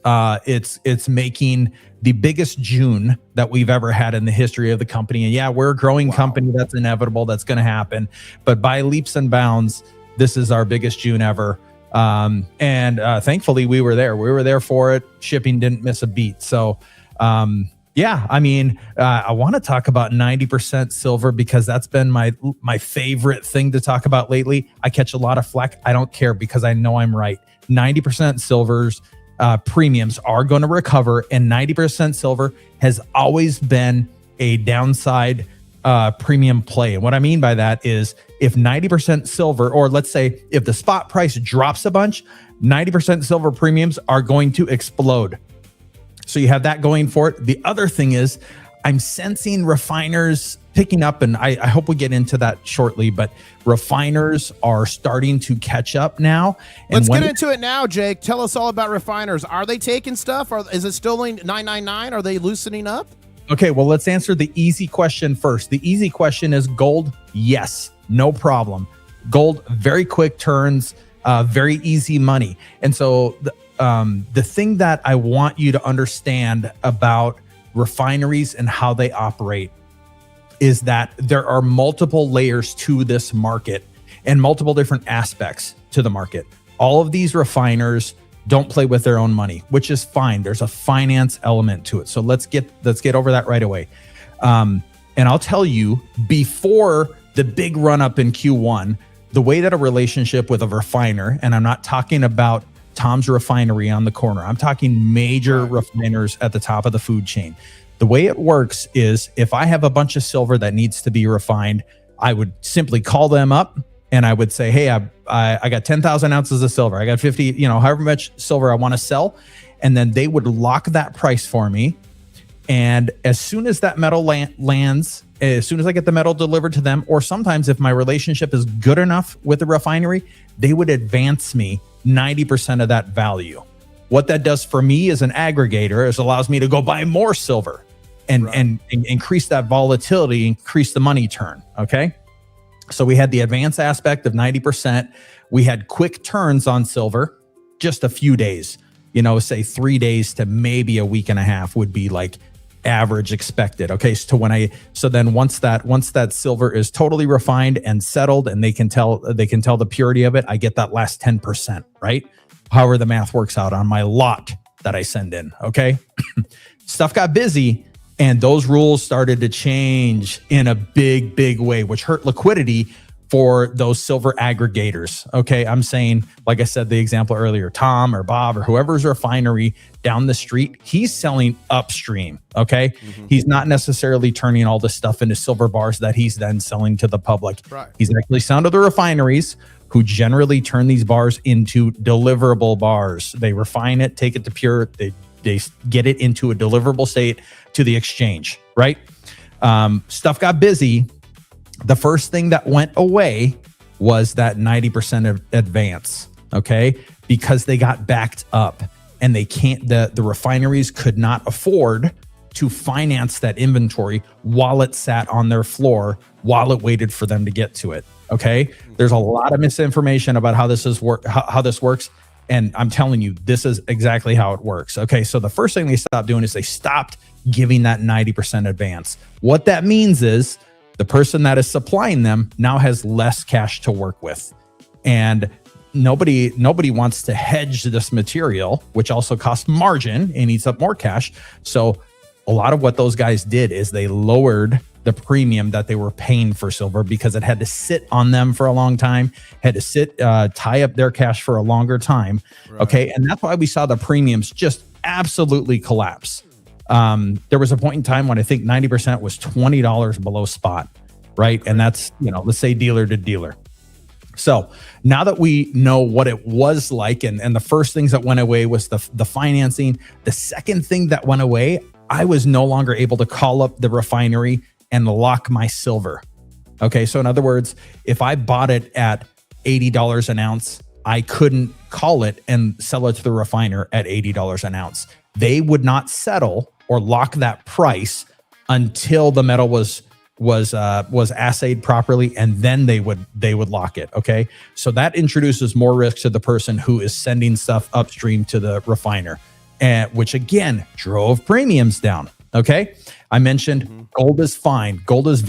It's making the biggest June that we've ever had in the history of the company. And yeah, we're a growing company. That's inevitable. That's going to happen. But by leaps and bounds, this is our biggest June ever. And thankfully, we were there. We were there for it. Shipping didn't miss a beat. So yeah, I mean, I want to talk about 90% silver because that's been my favorite thing to talk about lately. I catch a lot of flack. I don't care because I know I'm right. 90% silver's premiums are going to recover, and 90% silver has always been a downside premium play. And what I mean by that is if 90% silver, or let's say if the spot price drops a bunch, 90% silver premiums are going to explode. So you have that going for it. The other thing is I'm sensing refiners picking up, and I hope we get into that shortly, but refiners are starting to catch up now. And Let's get into it now, Jake. Tell us all about refiners. Are they taking stuff? Or is it still 999? Are they loosening up? Okay, well, let's answer the easy question first. The easy question is gold. Yes, no problem. Gold, very quick turns, very easy money. And so the thing that I want you to understand about refineries and how they operate is that there are multiple layers to this market and multiple different aspects to the market. All of these refiners don't play with their own money, which is fine. There's a finance element to it. So let's get over that right away. And I'll tell you, before the big run up in Q1, the way that a relationship with a refiner, and I'm not talking about Tom's refinery on the corner, I'm talking major refiners at the top of the food chain. The way it works is if I have a bunch of silver that needs to be refined, I would simply call them up and I would say, hey, I got 10,000 ounces of silver. I got 50, however much silver I want to sell. And then they would lock that price for me. And as soon as that metal lands, as soon as I get the metal delivered to them, or sometimes if my relationship is good enough with the refinery, they would advance me 90% of that value. What that does for me as an aggregator is allows me to go buy more silver and increase that volatility, increase the money turn. Okay. So we had the advance aspect of 90%. We had quick turns on silver, just a few days, say 3 days to maybe a week and a half would be like average expected. Okay. So then once that silver is totally refined and settled and they can tell the purity of it, I get that last 10%, right? however the math works out on my lot that I send in. Okay. Stuff got busy and those rules started to change in a big way, which hurt liquidity for those silver aggregators. Okay. I'm saying, like I said, the example earlier, Tom or Bob or whoever's refinery down the street, he's selling upstream. Okay. He's not necessarily turning all this stuff into silver bars that he's then selling to the public. Right. He's actually selling to the refineries, who generally turn these bars into deliverable bars. They refine it, take it to pure, they get it into a deliverable state to the exchange, right? Stuff got busy. The first thing that went away was that 90% advance, okay? Because they got backed up and they can't, the refineries could not afford to finance that inventory while it sat on their floor, while it waited for them to get to it. Okay. There's a lot of misinformation about how this is how this works. And I'm telling you, this is exactly how it works. Okay. So the first thing they stopped doing is they stopped giving that 90% advance. What that means is the person that is supplying them now has less cash to work with. And nobody wants to hedge this material, which also costs margin and eats up more cash. So a lot of what those guys did is they lowered the premium that they were paying for silver because it had to sit on them for a long time, had to sit, tie up their cash for a longer time. Right. Okay. And that's why we saw the premiums just absolutely collapse. There was a point in time when I think 90% was $20 below spot. Right. And that's, let's say dealer to dealer. So now that we know what it was like, and the first things that went away was the financing. The second thing that went away, I was no longer able to call up the refinery and lock my silver. Okay. So in other words, if I bought it at $80 an ounce, I couldn't call it and sell it to the refiner at $80 an ounce. They would not settle or lock that price until the metal was assayed properly, and then they would lock it. Okay. So that introduces more risk to the person who is sending stuff upstream to the refiner, and which again drove premiums down. Okay. I mentioned gold is fine. Gold is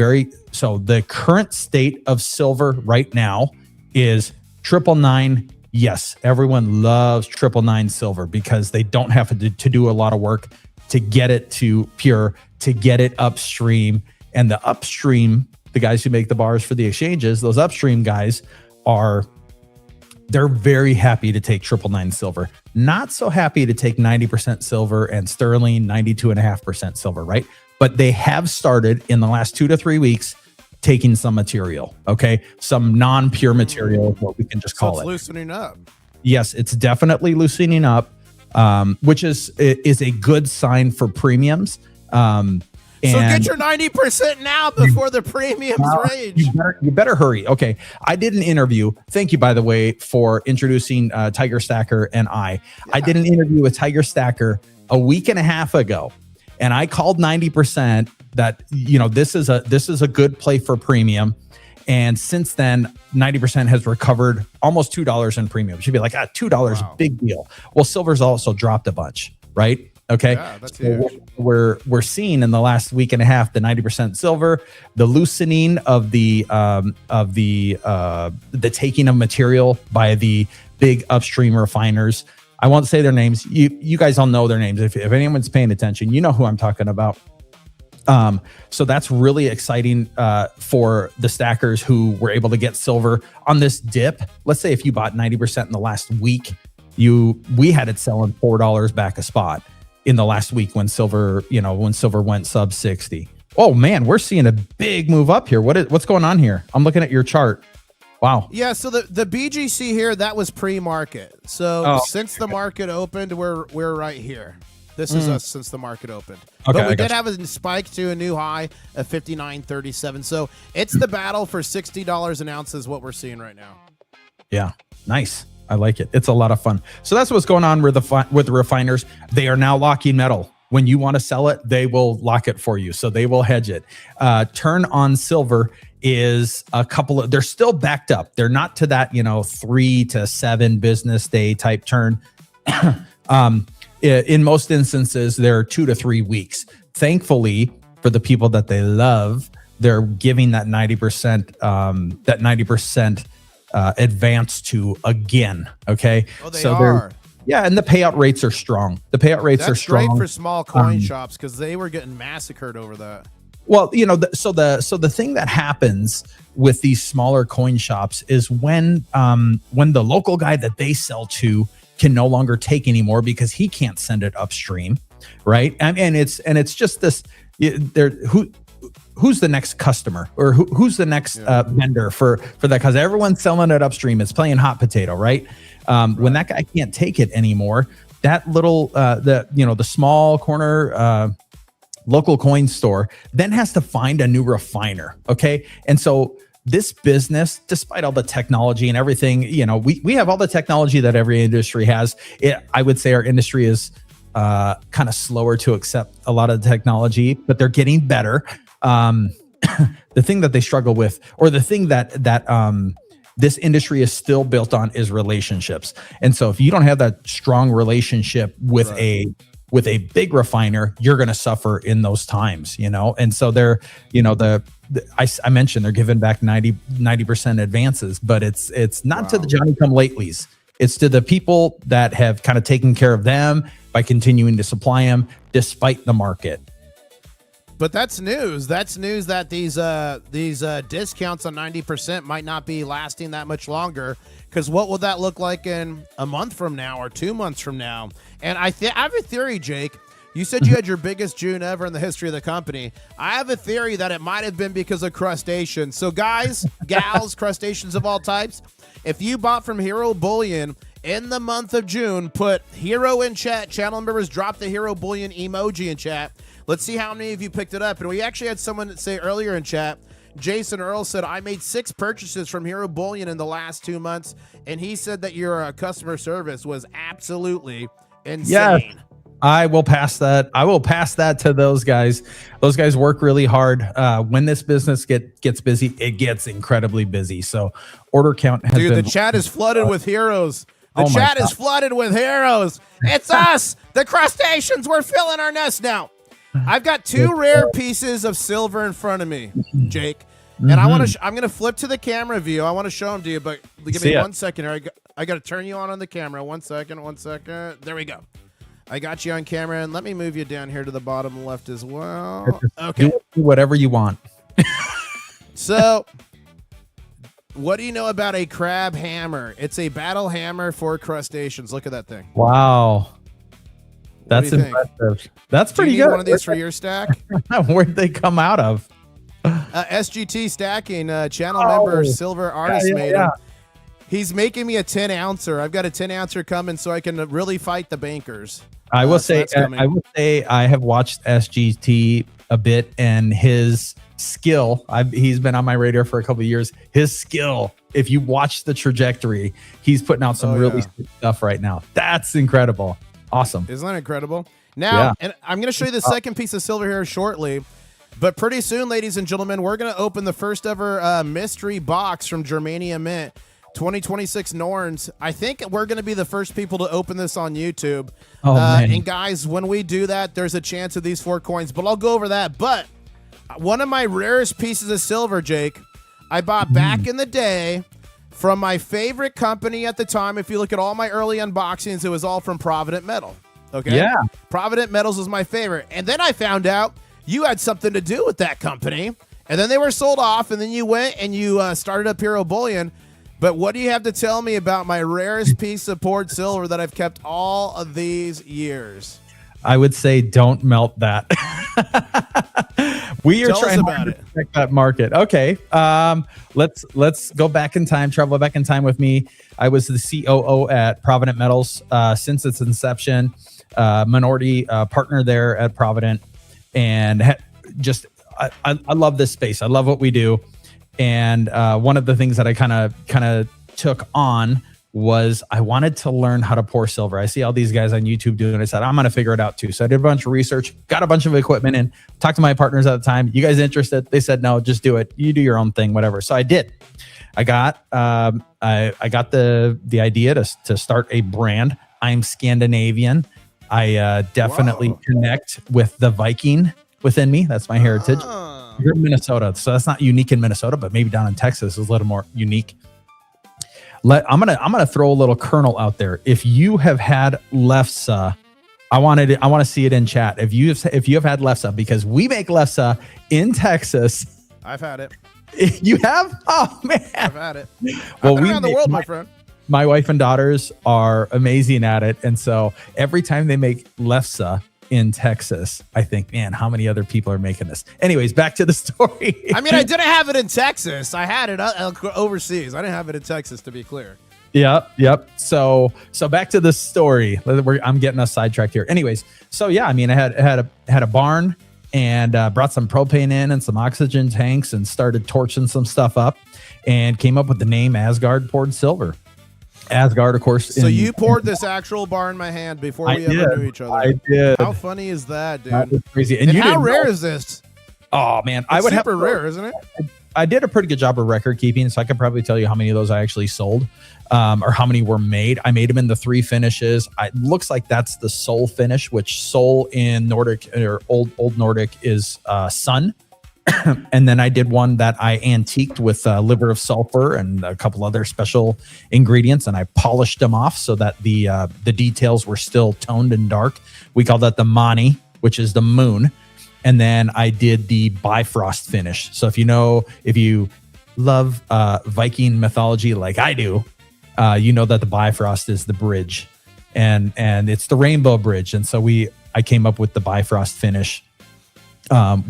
so the current state of silver right now is 999. Yes, everyone loves 999 silver because they don't have to do a lot of work to get it to pure, to get it upstream. And the upstream, the guys who make the bars for the exchanges, those upstream guys they're very happy to take 999 silver. Not so happy to take 90% silver and sterling 92.5% silver, right? But they have started in the last 2 to 3 weeks taking some material, okay? Some non-pure material, what we can just call it. Loosening up. Yes, it's definitely loosening up, which is a good sign for premiums. So get your 90% now before the premiums rage. You better hurry. Okay. I did an interview. Thank you, by the way, for introducing Tiger Stacker and I. Yeah. I did an interview with Tiger Stacker a week and a half ago, and I called 90% that this is a good play for premium. And since then, 90% has recovered almost $2 in premium. She'd be like, $2, big deal. Well, silver's also dropped a bunch, right? Okay. Yeah, that's so we're seeing in the last week and a half the 90% silver, the loosening of the taking of material by the big upstream refiners. I won't say their names. You guys all know their names. If anyone's paying attention, you know who I'm talking about. So that's really exciting for the stackers who were able to get silver on this dip. Let's say if you bought 90% in the last week, we had it selling $4 back a spot in the last week when silver went sub 60. Oh man, we're seeing a big move up here. What's going on here? I'm looking at your chart. Wow. Yeah, so the BGC here, that was pre-market. So since the market opened, we're right here. This is us since the market opened. Okay, but we did have a spike to a new high of 59.37. So it's the battle for $60 an ounce is what we're seeing right now. Yeah, nice. I like it. It's a lot of fun. So that's what's going on with the refiners. They are now locking metal. When you want to sell it, they will lock it for you. So they will hedge it. Turn on silver is they're still backed up. They're not to that, 3 to 7 business day type turn. In most instances, they're 2 to 3 weeks. Thankfully, for the people that they love, they're giving that 90%, advance to again. Okay. Oh, they so are. Yeah, and the payout rates are strong. The payout rates are That's strong. great for small coin shops because they were getting massacred over that. Well, you know, so the thing that happens with these smaller coin shops is when the local guy that they sell to can no longer take anymore because he can't send it upstream, right? And it's just this. Who's the next customer or who's the next vendor for that? Because everyone's selling it upstream. It's playing hot potato, right? When that guy can't take it anymore, that little the small corner local coin store then has to find a new refiner. Okay. And so this business, despite all the technology and everything, you know, we have all the technology that every industry has. I would say our industry is kind of slower to accept a lot of the technology, but they're getting better. The thing that they struggle with, or the thing that this industry is still built on, is relationships. And so if you don't have that strong relationship with with a big refiner, you're going to suffer in those times, you know? And so they're, you know, I mentioned they're giving back 90% advances, but it's not to the Johnny come latelys. It's to the people that have kind of taken care of them by continuing to supply them despite the market. But that's news. That's news that these discounts on 90% might not be lasting that much longer. Because what will that look like in a month from now or 2 months from now? And I have a theory, Jake. You said you had your biggest June ever in the history of the company. I have a theory that it might have been because of crustaceans. So guys, gals, crustaceans of all types, if you bought from Hero Bullion in the month of June, put Hero in chat. Channel members, drop the Hero Bullion emoji in chat. Let's see how many of you picked it up. And we actually had someone say earlier in chat, Jason Earl said, I made 6 purchases from Hero Bullion in the last 2 months. And he said that your customer service was absolutely insane. Yes. I will pass that. I will pass that to those guys. Those guys work really hard. When this business gets busy, it gets incredibly busy. So order count has been... the chat is flooded with heroes. The chat is flooded with heroes. It's us, the crustaceans. We're filling our nest now. I've got 2 rare pieces of silver in front of me, Jake, and I'm going to flip to the camera view. I want to show them to you, but give me 1 second here. I got to turn you on the camera. 1 second. There we go. I got you on camera, and let me move you down here to the bottom left as well. Okay. Do whatever you want. So, what do you know about a crab hammer? It's a battle hammer for crustaceans. Look at that thing. Wow. That's impressive. That's pretty good. One of these for your stack? Where'd they come out of? SGT Stacking, channel member, Silver Artist made him. He's making me a 10 ouncer. I've got a 10 ouncer coming so I can really fight the bankers. I will say I have watched SGT a bit, and his skill, he's been on my radar for a couple of years. His skill, if you watch the trajectory, he's putting out some really sick stuff right now. That's incredible. Awesome. Isn't that incredible? Now, and I'm going to show you the second piece of silver here shortly, but pretty soon, ladies and gentlemen, we're going to open the first ever mystery box from Germania Mint, 2026 Norns. I think we're going to be the first people to open this on YouTube. And guys, when we do that, there's a chance of these 4 coins, but I'll go over that. But one of my rarest pieces of silver, Jake, I bought back in the day from my favorite company at the time. If you look at all my early unboxings, it was all from Provident Metal. Okay. Yeah. Provident Metals was my favorite. And then I found out you had something to do with that company. And then they were sold off. And then you went and you started up Hero Bullion. But what do you have to tell me about my rarest piece of poured silver that I've kept all of these years? I would say don't melt that. We are trying to protect that market. Okay. Let's go back in time, travel back in time with me. I was the COO at Provident Metals since its inception, minority partner there at Provident. And I love this space. I love what we do. And one of the things that I kind of took on was I wanted to learn how to pour silver. I see all these guys on YouTube doing it. I said, I'm going to figure it out too. So I did a bunch of research, got a bunch of equipment, and talked to my partners at the time. You guys interested? They said, no, just do it. You do your own thing, whatever. So I did. I got I got the idea to start a brand. I'm Scandinavian. I definitely connect with the Viking within me. That's my heritage. You're in Minnesota, so that's not unique in Minnesota, but maybe down in Texas is a little more unique. I'm gonna throw a little kernel out there. If you have had lefse, I want to see it in chat. If you have had lefse, because we make lefse in Texas. I've had it. You have? Oh man, I've had it. Well, I've been around the world, my friend. My wife and daughters are amazing at it, and so every time they make lefse in Texas, I think, man, how many other people are making this? Anyways, back to the story. I mean, I didn't have it in Texas. I had it overseas. I didn't have it in Texas, to be clear. Yep. So back to the story. I'm getting us sidetracked here. Anyways, so yeah, I mean, I had a barn and brought some propane in and some oxygen tanks and started torching some stuff up and came up with the name Asgard Poured Silver. Asgard, of course. So you poured this actual bar in my hand before we ever knew each other. I did. How funny is that, dude? That was crazy. And how rare is this? Oh man, It's super rare, isn't it? I did a pretty good job of record keeping, so I could probably tell you how many of those I actually sold, or how many were made. I made them in the 3 finishes. It looks like that's the Sol finish, which Sol in Nordic or old Nordic is sun. And then I did one that I antiqued with liver of sulfur and a couple other special ingredients, and I polished them off so that the details were still toned and dark. We call that the Mani, which is the moon. And then I did the Bifrost finish. So if you love Viking mythology like I do, you know that the Bifrost is the bridge, and it's the rainbow bridge. And so I came up with the Bifrost finish,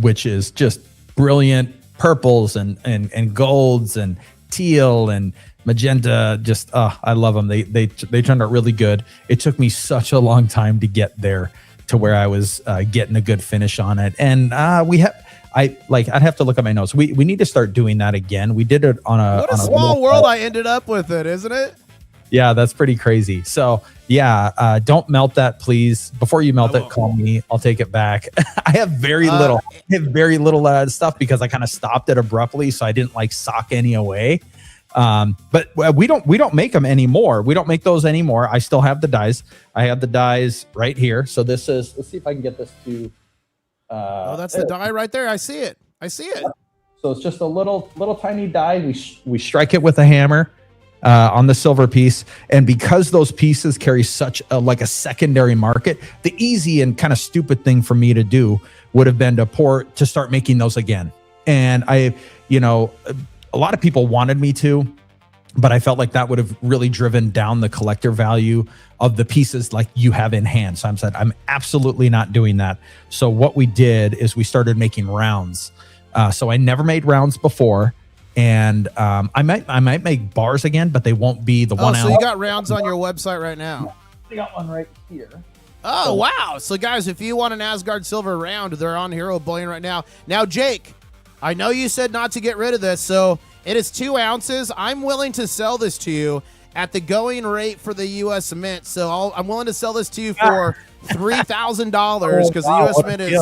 which is just brilliant purples and golds and teal and magenta. Just I love them. They turned out really good. It took me such a long time to get there to where I was getting a good finish on it. And I'd have to look at my notes. We need to start doing that again. We did it on a what a small world I ended up with it, isn't it? Yeah, that's pretty crazy. So yeah, don't melt that, please. Before you melt it, call me. I'll take it back. I have very little. Stuff because I kind of stopped it abruptly, so I didn't sock any away. But we don't make them anymore. We don't make those anymore. I still have the dies. I have the dies right here. So this is. Let's see if I can get this to. That's the die right there. I see it. So it's just a little tiny die. We strike it with a hammer. On the silver piece, and because those pieces carry such a secondary market, the easy and kind of stupid thing for me to do would have been to start making those again. And a lot of people wanted me to, but I felt like that would have really driven down the collector value of the pieces like you have in hand. So I'm absolutely not doing that. So what we did is we started making rounds. So I never made rounds before. And I might make bars again, but they won't be the 1 ounce. So you got rounds on your website right now? I got one right here. Oh, wow. So guys, if you want an Asgard Silver round, they're on Hero Bullion right now. Now, Jake, I know you said not to get rid of this, so it is 2 ounces. I'm willing to sell this to you at the going rate for the U.S. Mint. So I'm willing to sell this to you for $3,000 because the U.S. Mint is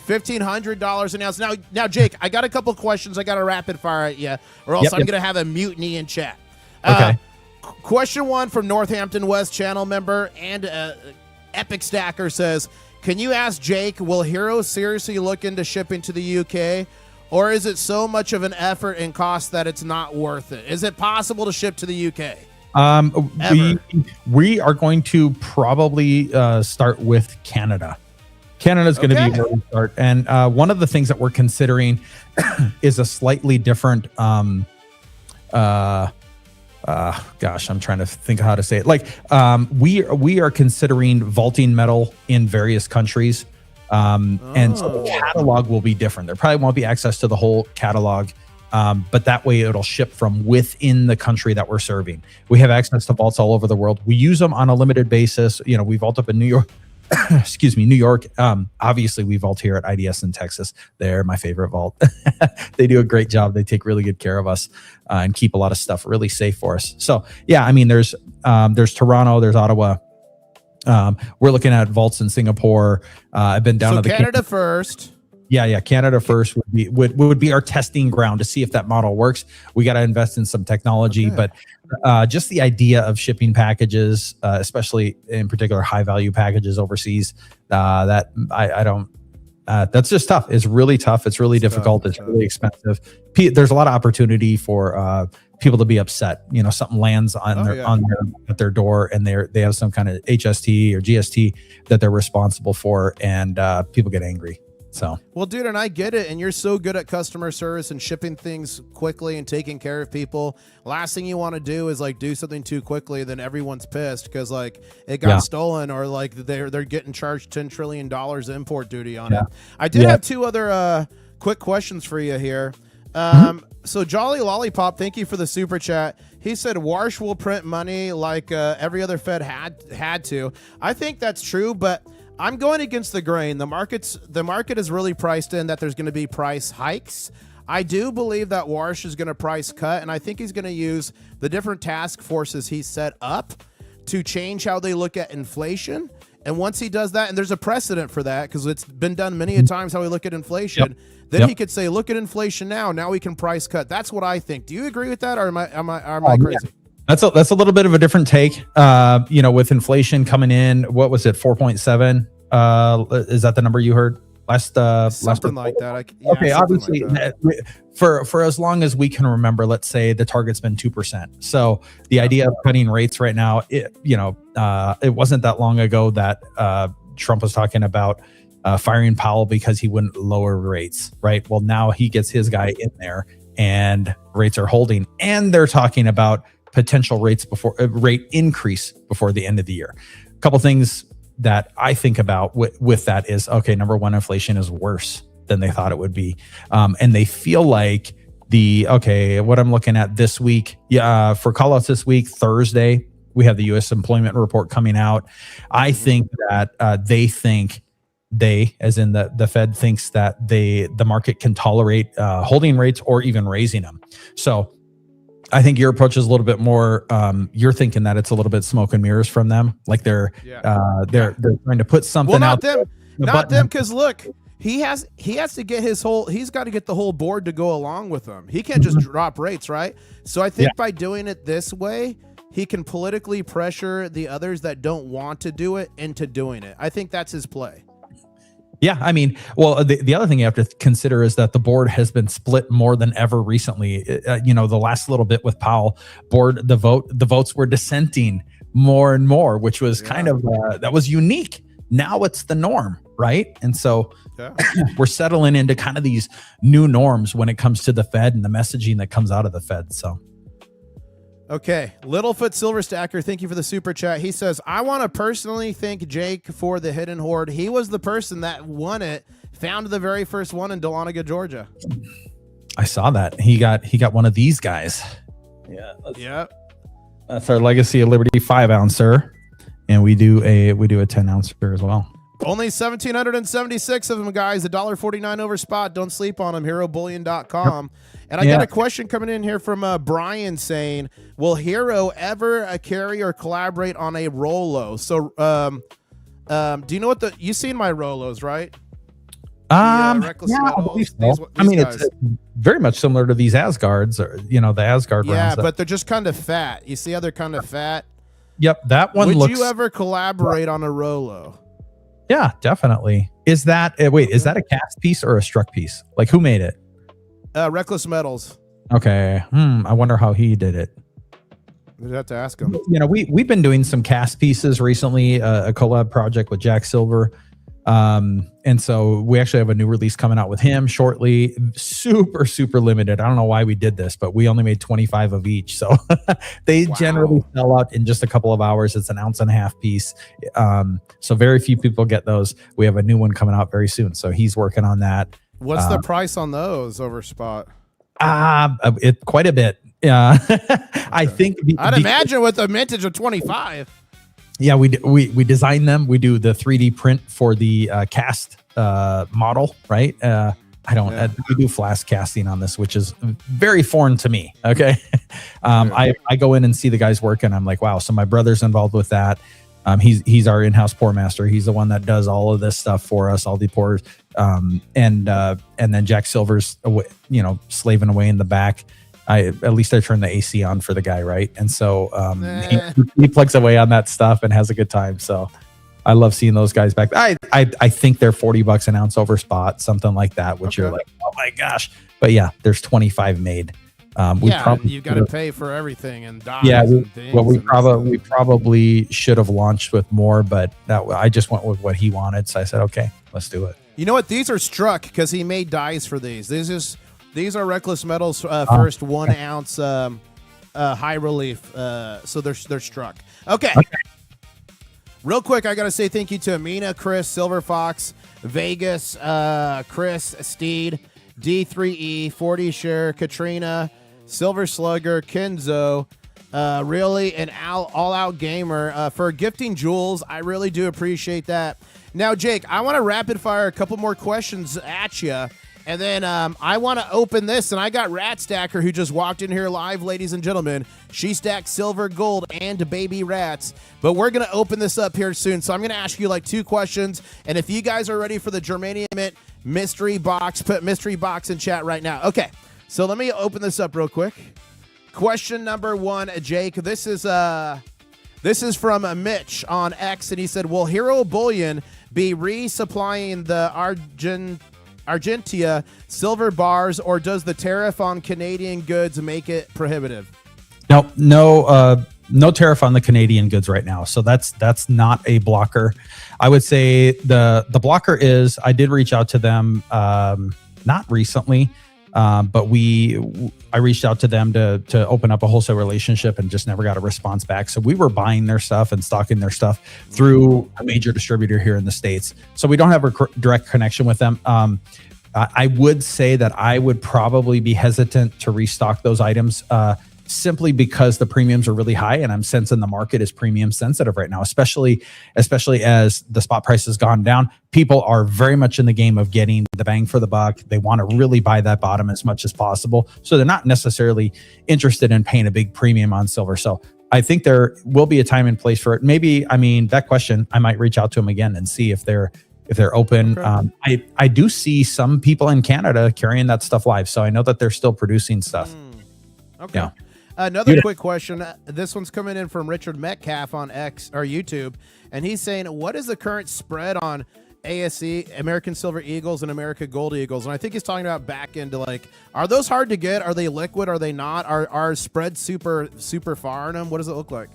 $1,500 an ounce. Now, Jake, I got a couple questions I got to rapid fire at you, or else I'm going to have a mutiny in chat. Okay. Question 1 from Northampton West channel member and Epic Stacker says, can you ask Jake, will Hero seriously look into shipping to the UK, or is it so much of an effort and cost that it's not worth it? Is it possible to ship to the UK? We are going to probably start with Canada. Canada's going to be where we start. And one of the things that we're considering is a slightly different, gosh, I'm trying to think of how to say it. We are considering vaulting metal in various countries. And so the catalog will be different. There probably won't be access to the whole catalog. But that way it'll ship from within the country that we're serving. We have access to vaults all over the world. We use them on a limited basis. We vault up in New York. New York. Obviously, we vault here at IDS in Texas. They're my favorite vault. They do a great job. They take really good care of us and keep a lot of stuff really safe for us. So, yeah, I mean, there's Toronto, there's Ottawa. We're looking at vaults in Singapore. I've been down to the Canada first. Yeah, Canada first would be our testing ground to see if that model works. We got to invest in some technology, but just the idea of shipping packages, especially in particular high value packages overseas, that I don't. That's just tough. It's really tough. It's really difficult. It's really expensive. There's a lot of opportunity for people to be upset. Something lands on at their door, and they have some kind of HST or GST that they're responsible for, and people get angry. So, well, dude, and I get it. And you're so good at customer service and shipping things quickly and taking care of people. Last thing you want to do is like do something too quickly, then everyone's pissed because like it got stolen, or like they're getting charged $10 trillion import duty on it. I did have two other quick questions for you here. So Jolly Lollipop, thank you for the super chat. He said Warsh will print money like every other Fed had to. I think that's true, but I'm going against the grain. The market is really priced in that there's going to be price hikes. I do believe that Warsh is going to price cut, and I think he's going to use the different task forces he's set up to change how they look at inflation. And once he does that, and there's a precedent for that because it's been done many a times how we look at inflation, then he could say, look at inflation now we can price cut. That's what I think. Do you agree with that, or am I crazy? Yeah. That's a little bit of a different take. With inflation coming in, what was it, 4.7? Is that the number you heard last? Something like that. Obviously, like that. For as long as we can remember, let's say the target's been 2%. So the idea of cutting rates right now, it wasn't that long ago that Trump was talking about firing Powell because he wouldn't lower rates, right? Well, now he gets his guy in there, and rates are holding, and they're talking about potential rate increase before the end of the year. A couple things that I think about with that is, okay, number one, inflation is worse than they thought it would be. And they feel like what I'm looking at this week, for callouts this week, Thursday, we have the U.S. employment report coming out. I think that they, as in the Fed, thinks that the market can tolerate holding rates or even raising them. So I think your approach is a little bit more. You're thinking that it's a little bit smoke and mirrors from them, like they're trying to put something out. Not them, because look, he has to get he's got to get the whole board to go along with him. He can't just drop rates, right? So I think by doing it this way, he can politically pressure the others that don't want to do it into doing it. I think that's his play. Yeah, I mean, well, the other thing you have to consider is that the board has been split more than ever recently. The last little bit with Powell, the votes were dissenting more and more, which was kind of that was unique. Now it's the norm, right? And so we're settling into kind of these new norms when it comes to the Fed and the messaging that comes out of the Fed. So. Okay, Littlefoot Silverstacker, thank you for the super chat. He says, I want to personally thank Jake for the hidden hoard. He was the person that won it, found the very first one in Dahlonega, Georgia. I saw that. He got one of these guys. Yeah. That's our Legacy of Liberty 5-ouncer, and we do a 10-ouncer as well. Only 1,776 of them, guys. $1.49 over spot. Don't sleep on them. HeroBullion.com. And I got a question coming in here from Brian saying, will Hero ever carry or collaborate on a Rolo? So, do you know what you've seen my Rolos, right? Reckless Metals, it's very much similar to these Asgards, or the Asgard rounds. Yeah, but they're just kind of fat. You see how they're kind of fat? Yep, that one Would you ever collaborate on a Rolo? Yeah, definitely. Is that is that a cast piece or a struck piece? Like, who made it? Reckless Metals. Okay. I wonder how he did it. You'd have to ask him. We've been doing some cast pieces recently, a collab project with Jack Silver. And so we actually have a new release coming out with him shortly. Super, super limited. I don't know why we did this, but we only made 25 of each. So they generally sell out in just a couple of hours. It's an 1.5 ounce piece. So very few people get those. We have a new one coming out very soon. So he's working on that. What's the price on those over spot? Quite a bit. I think I'd imagine with a mintage of 25. Yeah, we design them. We do the 3D print for the cast model, right? We do flash casting on this, which is very foreign to me. Okay, I go in and see the guys work, and I'm like, wow. So my brother's involved with that. He's our in-house pour master. He's the one that does all of this stuff for us, all the pours. And then Jack Silver's, slaving away in the back. At least I turn the AC on for the guy, right? And so he plugs away on that stuff and has a good time. So I love seeing those guys back. I think they're $40 an ounce over spot, something like that, which you're like, oh my gosh. But yeah, there's 25 made. You've got to pay for everything and dyes. Yeah, and things we and probably should have launched with more, but I just went with what he wanted. So I said, okay, let's do it. You know what? These are struck because he made dyes for these. These are Reckless Metals first 1 ounce high relief. So they're struck. Okay. Real quick, I got to say thank you to Amina, Chris, Silver Fox, Vegas, Chris, Steed, D3E, 40 Share, Katrina, Silver Slugger, Kenzo, really an all out gamer for gifting jewels. I really do appreciate that. Now, Jake, I want to rapid fire a couple more questions at you. And then I want to open this, and I got Rat Stacker who just walked in here live, ladies and gentlemen. She stacked silver, gold, and baby rats. But we're going to open this up here soon. So I'm going to ask you like 2 questions. And if you guys are ready for the Germanium Mint mystery box, put mystery box in chat right now. Okay, so let me open this up real quick. Question number 1, Jake. This is from Mitch on X, and he said, will Hero Bullion be resupplying the Argentia silver bars, or does the tariff on Canadian goods make it prohibitive? No tariff on the Canadian goods right now. So that's not a blocker. I would say the blocker is, I did reach out to them, not recently, but I reached out to them to open up a wholesale relationship and just never got a response back. So we were buying their stuff and stocking their stuff through a major distributor here in the States. So we don't have a direct connection with them. I would say that I would probably be hesitant to restock those items simply because the premiums are really high, and I'm sensing the market is premium sensitive right now, especially as the spot price has gone down. People are very much in the game of getting the bang for the buck. They want to really buy that bottom as much as possible. So they're not necessarily interested in paying a big premium on silver. So I think there will be a time and place for it. Maybe, that question, I might reach out to them again and see if they're open. Okay. I do see some people in Canada carrying that stuff live. So I know that they're still producing stuff. Okay. Yeah. Another quick question. This one's coming in from Richard Metcalf on X or YouTube, and he's saying, what is the current spread on ASE, American Silver Eagles, and American Gold Eagles? And I think he's talking about back into like, are those hard to get? Are they liquid? Are they not? Are spreads super far in them? What does it look like?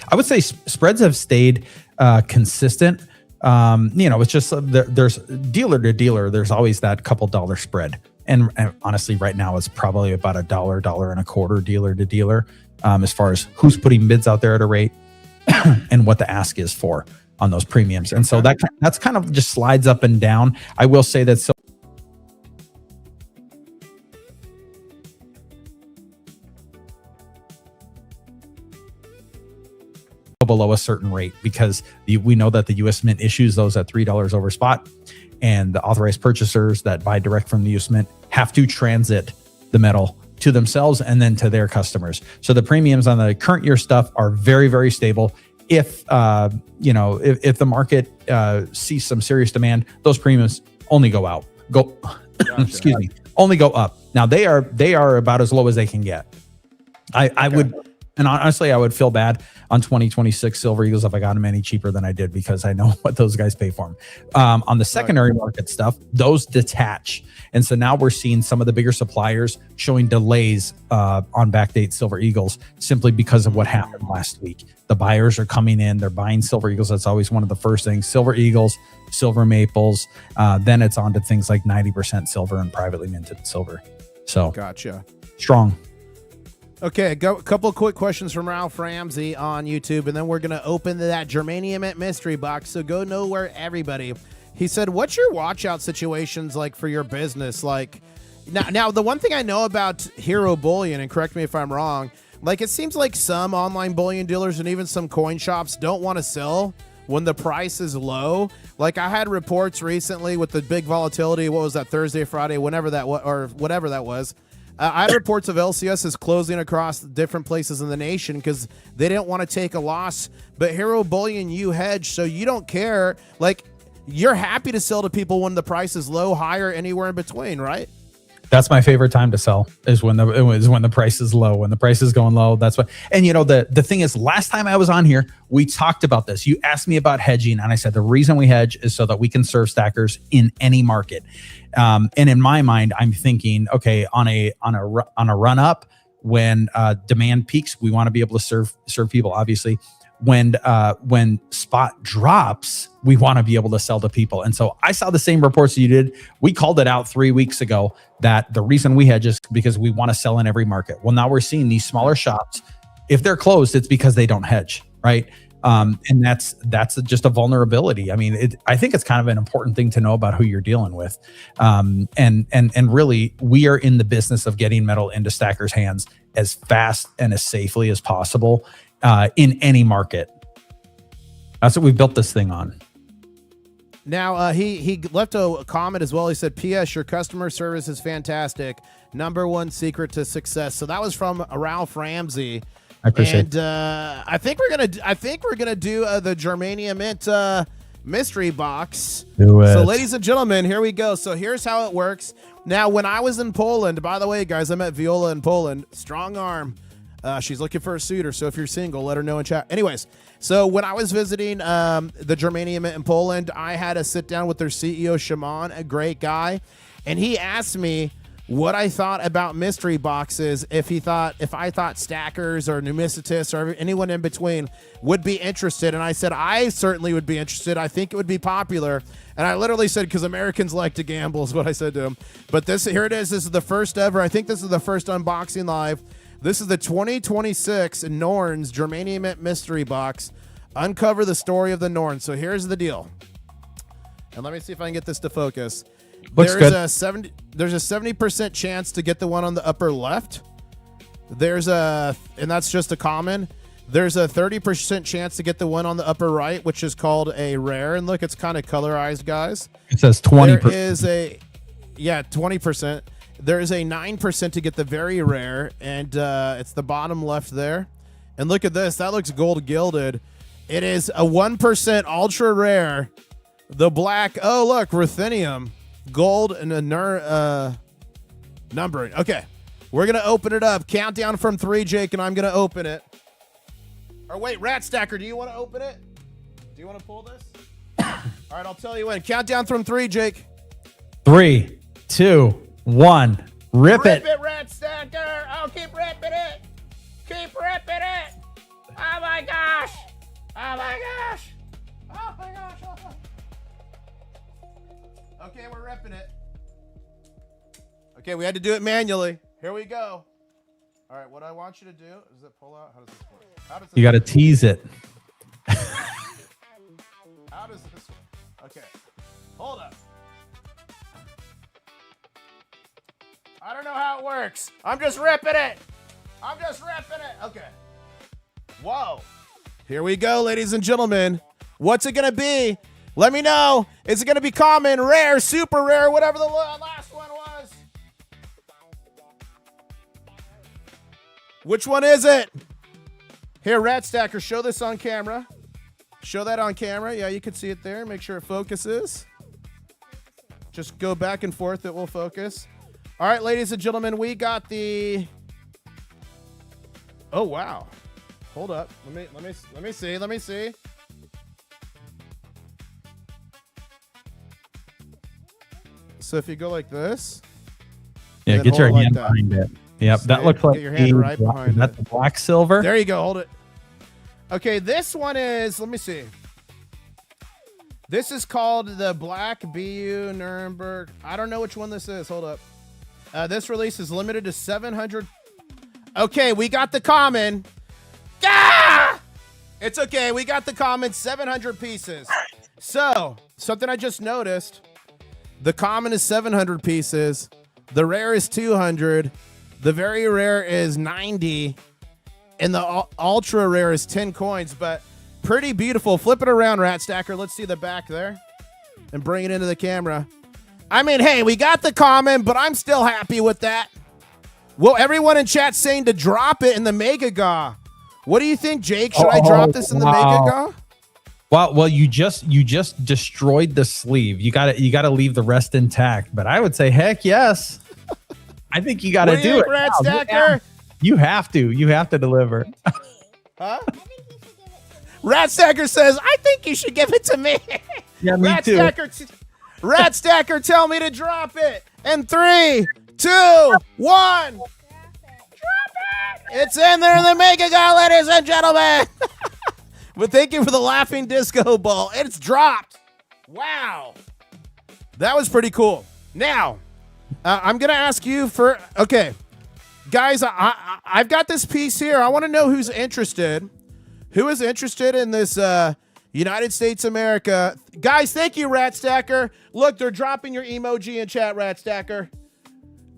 I would say spreads have stayed consistent. It's just there's dealer to dealer. There's always that couple dollar spread. And honestly, right now it's probably about $1.25 dealer to dealer, as far as who's putting bids out there at a rate and what the ask is for on those premiums. And so that's kind of just slides up and down. I will say that below a certain rate, because we know that the U.S. Mint issues those at $3 over spot, and the authorized purchasers that buy direct from the U.S. Mint have to transit the metal to themselves and then to their customers. So the premiums on the current year stuff are very, very stable. If the market sees some serious demand, those premiums only go out. Only go up. Now they are about as low as they can get. I would. And honestly, I would feel bad on 2026 Silver Eagles if I got them any cheaper than I did, because I know what those guys pay for them. On the secondary market stuff, those detach. And so now we're seeing some of the bigger suppliers showing delays on backdate Silver Eagles simply because of what happened last week. The buyers are coming in. They're buying Silver Eagles. That's always one of the first things. Silver Eagles, Silver Maples. Then it's on to things like 90% silver and privately minted silver. So gotcha. Strong. Okay, a couple of quick questions from Ralph Ramsey on YouTube, and then we're going to open that Germanium Mint mystery box, so go nowhere, everybody. He said, what's your watch out situations like for your business? Like, now the one thing I know about Hero Bullion, and correct me if I'm wrong, like it seems like some online bullion dealers and even some coin shops don't want to sell when the price is low. Like I had reports recently with the big volatility, what was that, Thursday, Friday, whatever that was. I had reports of LCS is closing across different places in the nation because they didn't want to take a loss. But Hero Bullion, you hedge, so you don't care. Like, you're happy to sell to people when the price is low, higher, anywhere in between, right? That's my favorite time to sell is when the price is low. When the price is going low, that's what. And you know, the thing is, last time I was on here, we talked about this. You asked me about hedging, and I said the reason we hedge is so that we can serve stackers in any market. And in my mind, I'm thinking, okay, on a run up, when demand peaks, we want to be able to serve people, obviously. When spot drops, we want to be able to sell to people. And so I saw the same reports you did. We called it out 3 weeks ago that the reason we hedge is because we want to sell in every market. Well, now we're seeing these smaller shops. If they're closed, it's because they don't hedge, right? And that's just a vulnerability. I mean, I think it's kind of an important thing to know about who you're dealing with. And really, we are in the business of getting metal into stackers' hands as fast and as safely as possible. In any market. That's what we've built this thing on. Now, he left a comment as well. He said, P.S. Your customer service is fantastic. Number one secret to success. So that was from Ralph Ramsey. I appreciate it. And I think we're gonna do the Germanium Mint mystery box. Do it. So, ladies and gentlemen, here we go. So here's how it works. Now, when I was in Poland, by the way, guys, I met Viola in Poland. Strong arm. She's looking for a suitor, so if you're single, let her know in chat. Anyways, so when I was visiting the Germanium Mint in Poland, I had to sit down with their CEO, Shimon, a great guy, and he asked me what I thought about mystery boxes, if I thought stackers or numismatists or anyone in between would be interested, and I said I certainly would be interested. I think it would be popular, and I literally said because Americans like to gamble is what I said to him. But here it is. This is the first ever. I think this is the first unboxing live. This is the 2026 Norns Germanium Mint Mystery Box. Uncover the story of the Norns. So here's the deal. And let me see if I can get this to focus. Looks there's good. There's a 70% chance to get the one on the upper left. And that's just a common. There's a 30% chance to get the one on the upper right, which is called a rare. And look, it's kind of colorized, guys. It says 20%. There is 20%. There is a 9% to get the very rare, and it's the bottom left there. And look at this. That looks gold gilded. It is a 1% ultra rare. The black, oh, look, ruthenium, gold, and a numbering. Okay, we're going to open it up. Countdown from 3, Jake, and I'm going to open it. Or wait, Rat Stacker, do you want to open it? Do you want to pull this? All right, I'll tell you when. Countdown from 3, Jake. 3, 2, 1. Rip it. Rip it, Rat Stacker. I'll keep ripping it. Keep ripping it. Oh my gosh. Oh my gosh. Oh my gosh. Okay, we're ripping it. Okay, we had to do it manually. Here we go. All right, what I want you to do is it pull out. How does this work? You got to tease it. How does this work? Okay, hold up. I don't know how it works. I'm just ripping it. Okay. Whoa. Here we go, ladies and gentlemen. What's it going to be? Let me know. Is it going to be common, rare, super rare, whatever the last one was? Which one is it? Here, Rat Stacker, show this on camera. Show that on camera. Yeah, you can see it there. Make sure it focuses. Just go back and forth. It will focus. All right, ladies and gentlemen, we got the. Oh wow! Hold up. Let me see. So if you go like this. Yeah, get your hand behind it. Yep, that looks like get your hand right behind it. That's the black silver. There you go. Hold it. Okay, this one is. Let me see. This is called the Black BU Nuremberg. I don't know which one this is. Hold up. This release is limited to 700. Okay, we got the common. Ah! It's okay. We got the common 700 pieces. So, something I just noticed. The common is 700 pieces. The rare is 200. The very rare is 90. And the ultra rare is 10 coins. But pretty beautiful. Flip it around, Rat Stacker. Let's see the back there. And bring it into the camera. I mean, hey, we got the common, but I'm still happy with that. Well, everyone in chat saying to drop it in the Mega Gaw. What do you think, Jake? Should I drop this in the Mega Gaw? Well, you just destroyed the sleeve. You got to leave the rest intact. But I would say, heck yes. I think you got to What do you do think, it. Rat now. Stacker? You have to. You have to deliver. Huh? Rat Stacker says, I think you should give it to me. Yeah, me Rat too. Stacker, Rat Stacker, tell me to drop it. And 3, 2, 1. Drop it. It's in there in the Mega God, ladies and gentlemen. But thank you for the laughing disco ball. It's dropped. Wow. That was pretty cool. Now, I'm going to ask you for, okay. Guys, I've got this piece here. I want to know who's interested. Who is interested in this United States America? Guys, thank you, Rat Stacker. Look, they're dropping your emoji in chat, Rat Stacker.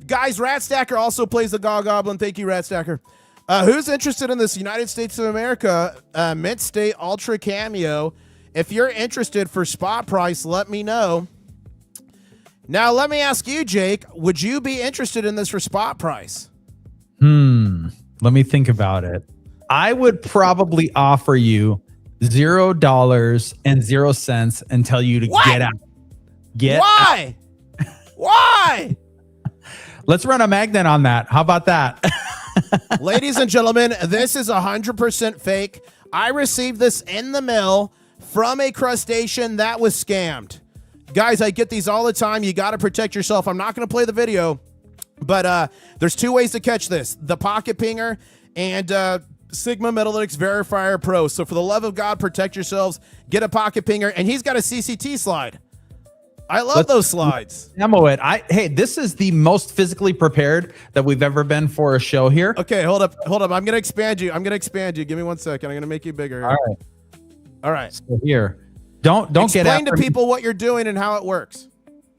Guys, Rat Stacker also plays the Goblin. Thank you, Rat Stacker. Who's interested in this United States of America Mint State Ultra Cameo? If you're interested for spot price, let me know. Now, let me ask you, Jake, would you be interested in this for spot price? Let me think about it. I would probably offer you $0 and tell you to get out. Why? Why? Let's run a magnet on that. How about that? Ladies and gentlemen, this is 100% fake. I received this in the mail from a crustacean that was scammed. Guys, I get these all the time. You got to protect yourself. I'm not going to play the video, but there's 2 ways to catch this. The Pocket Pinger and Sigma Metalytics Verifier Pro. So for the love of God, protect yourselves. Get a Pocket Pinger, and he's got a CCT slide. I love those slides. Demo it. Hey, this is the most physically prepared that we've ever been for a show here. Okay, hold up. I'm going to expand you. Give me 1 second. I'm going to make you bigger. All right. So here. Don't get Explain to people what you're doing and how it works.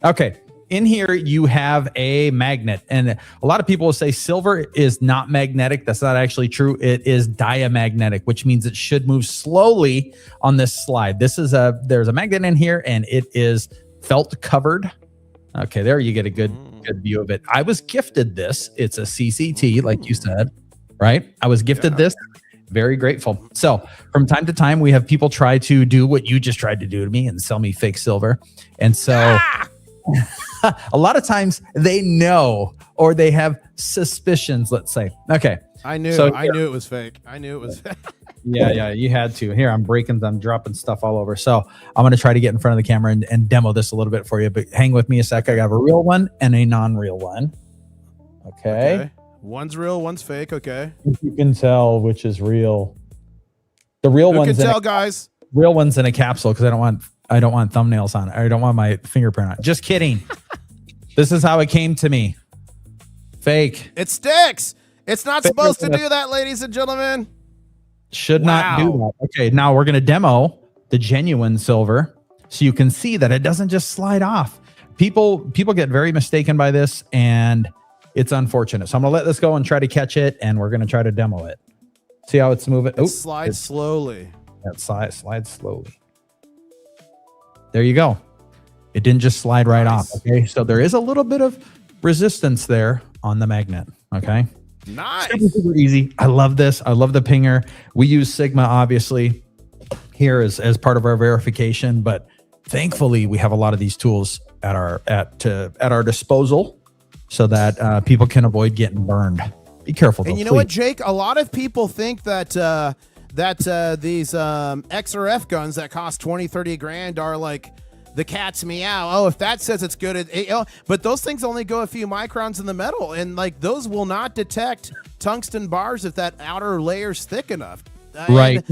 Okay. In here, you have a magnet. And a lot of people will say silver is not magnetic. That's not actually true. It is diamagnetic, which means it should move slowly on this slide. There's a magnet in here, and it is felt covered. Okay, there you get a good view of it. I was gifted this. It's a CCT, like you said, right? I was gifted this. Very grateful. So from time to time, we have people try to do what you just tried to do to me and sell me fake silver. And so a lot of times they know, or they have suspicions, let's say. Okay. I knew it was fake. I knew it was fake. Yeah, you had to. Here, I'm dropping stuff all over. So I'm going to try to get in front of the camera and demo this a little bit for you, but hang with me a sec. I got a real one and a non-real one. Okay. One's real, one's fake. Okay. You can tell which is real. The real one's guys. Real one's in a capsule because I don't want thumbnails on it. I don't want my fingerprint on it. Just kidding. This is how it came to me. Fake. It sticks. It's not supposed to do that, ladies and gentlemen. Should not do that. Okay, now we're going to demo the genuine silver so you can see that it doesn't just slide off. People get very mistaken by this, and it's unfortunate. So I'm going to let this go and try to catch it, and we're going to try to demo it. See how it's moving? It slides slowly. That slides slowly. There you go. It didn't just slide right off. Okay, so there is a little bit of resistance there on the magnet. Okay. Nice. Super easy. I love this. I love the pinger. We use Sigma, obviously, here as part of our verification, but thankfully we have a lot of these tools at our disposal so that people can avoid getting burned. Be careful. And you know what, Jake? A lot of people think that these XRF guns that cost 20, 30 grand are like the cat's meow. Oh, if that says it's good, but those things only go a few microns in the metal, and like those will not detect tungsten bars if that outer layer's thick enough. Right.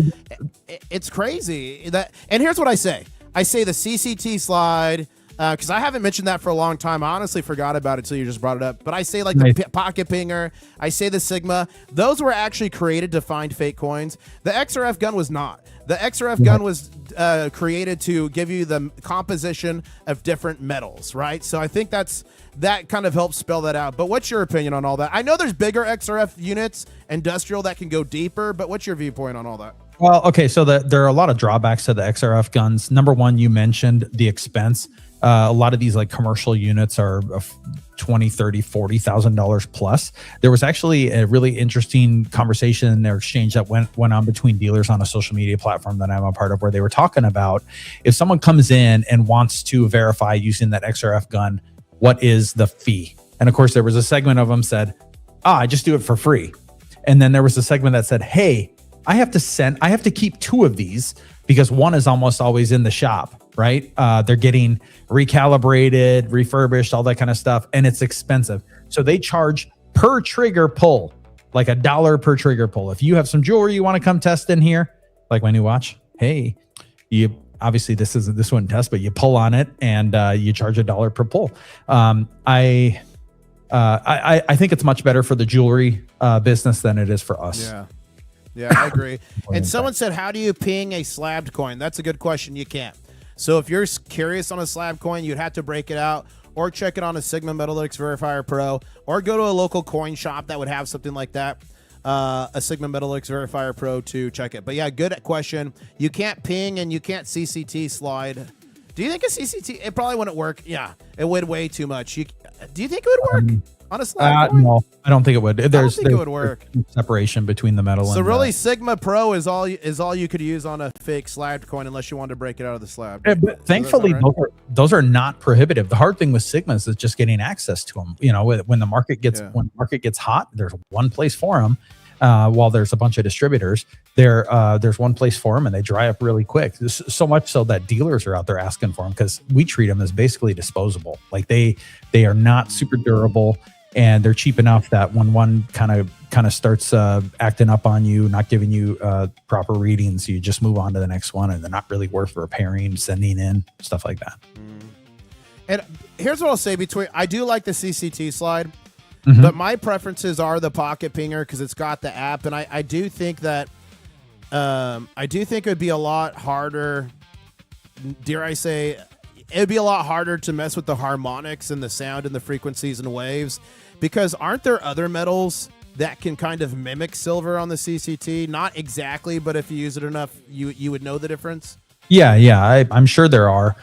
It's crazy. And here's what I say. I say the CCT slide, because I haven't mentioned that for a long time. I honestly forgot about it until you just brought it up. But I say like the Pocket Pinger. I say the Sigma. Those were actually created to find fake coins. The XRF gun was not. The XRF gun was created to give you the composition of different metals, right? So I think that kind of helps spell that out. But what's your opinion on all that? I know there's bigger XRF units, industrial, that can go deeper, but what's your viewpoint on all that? Well, okay, so there are a lot of drawbacks to the XRF guns. Number one, you mentioned the expense. A lot of these like commercial units are $20,000, $30,000, $40,000 plus. There was actually a really interesting conversation or exchange that went on between dealers on a social media platform that I'm a part of, where they were talking about if someone comes in and wants to verify using that XRF gun, what is the fee? And of course, there was a segment of them said, I just do it for free. And then there was a segment that said, hey, I have to keep 2 of these because one is almost always in the shop, right? They're getting recalibrated, refurbished, all that kind of stuff. And it's expensive. So they charge per trigger pull, like $1 per trigger pull. If you have some jewelry you want to come test in here, like my new watch, hey, you obviously this wouldn't test, but you pull on it and you charge $1 per pull. I think it's much better for the jewelry business than it is for us. Yeah, I agree. And someone said, how do you ping a slabbed coin? That's a good question. You can't. So if you're curious on a slab coin, you'd have to break it out or check it on a Sigma Metalytics Verifier Pro or go to a local coin shop that would have something like that. A Sigma Metalytics Verifier Pro to check it. But yeah, good question. You can't ping and you can't CCT slide. Do you think a CCT, it probably wouldn't work? Yeah, it would way too much. Do you think it would work on a slab coin? No, I don't think it would. I don't think it would work. Separation between the metal. So really, Sigma Pro is all you could use on a fake slabbed coin unless you wanted to break it out of the slab. Yeah, but thankfully, those are not prohibitive. The hard thing with Sigmas is just getting access to them. You know, when the market gets hot, there's one place for them. While there's a bunch of distributors, there's one place for them, and they dry up really quick. So much so that dealers are out there asking for them because we treat them as basically disposable. Like they are not super durable, and they're cheap enough that when one kind of starts acting up on you, not giving you proper readings, you just move on to the next one, and they're not really worth repairing, sending in, stuff like that. And here's what I'll say: I do like the CCT slide. Mm-hmm. But my preferences are the Pocket Pinger because it's got the app, and I do think that it would be a lot harder. Dare I say, it would be a lot harder to mess with the harmonics and the sound and the frequencies and waves, because aren't there other metals that can kind of mimic silver on the CCT? Not exactly, but if you use it enough, you would know the difference. Yeah, I'm sure there are.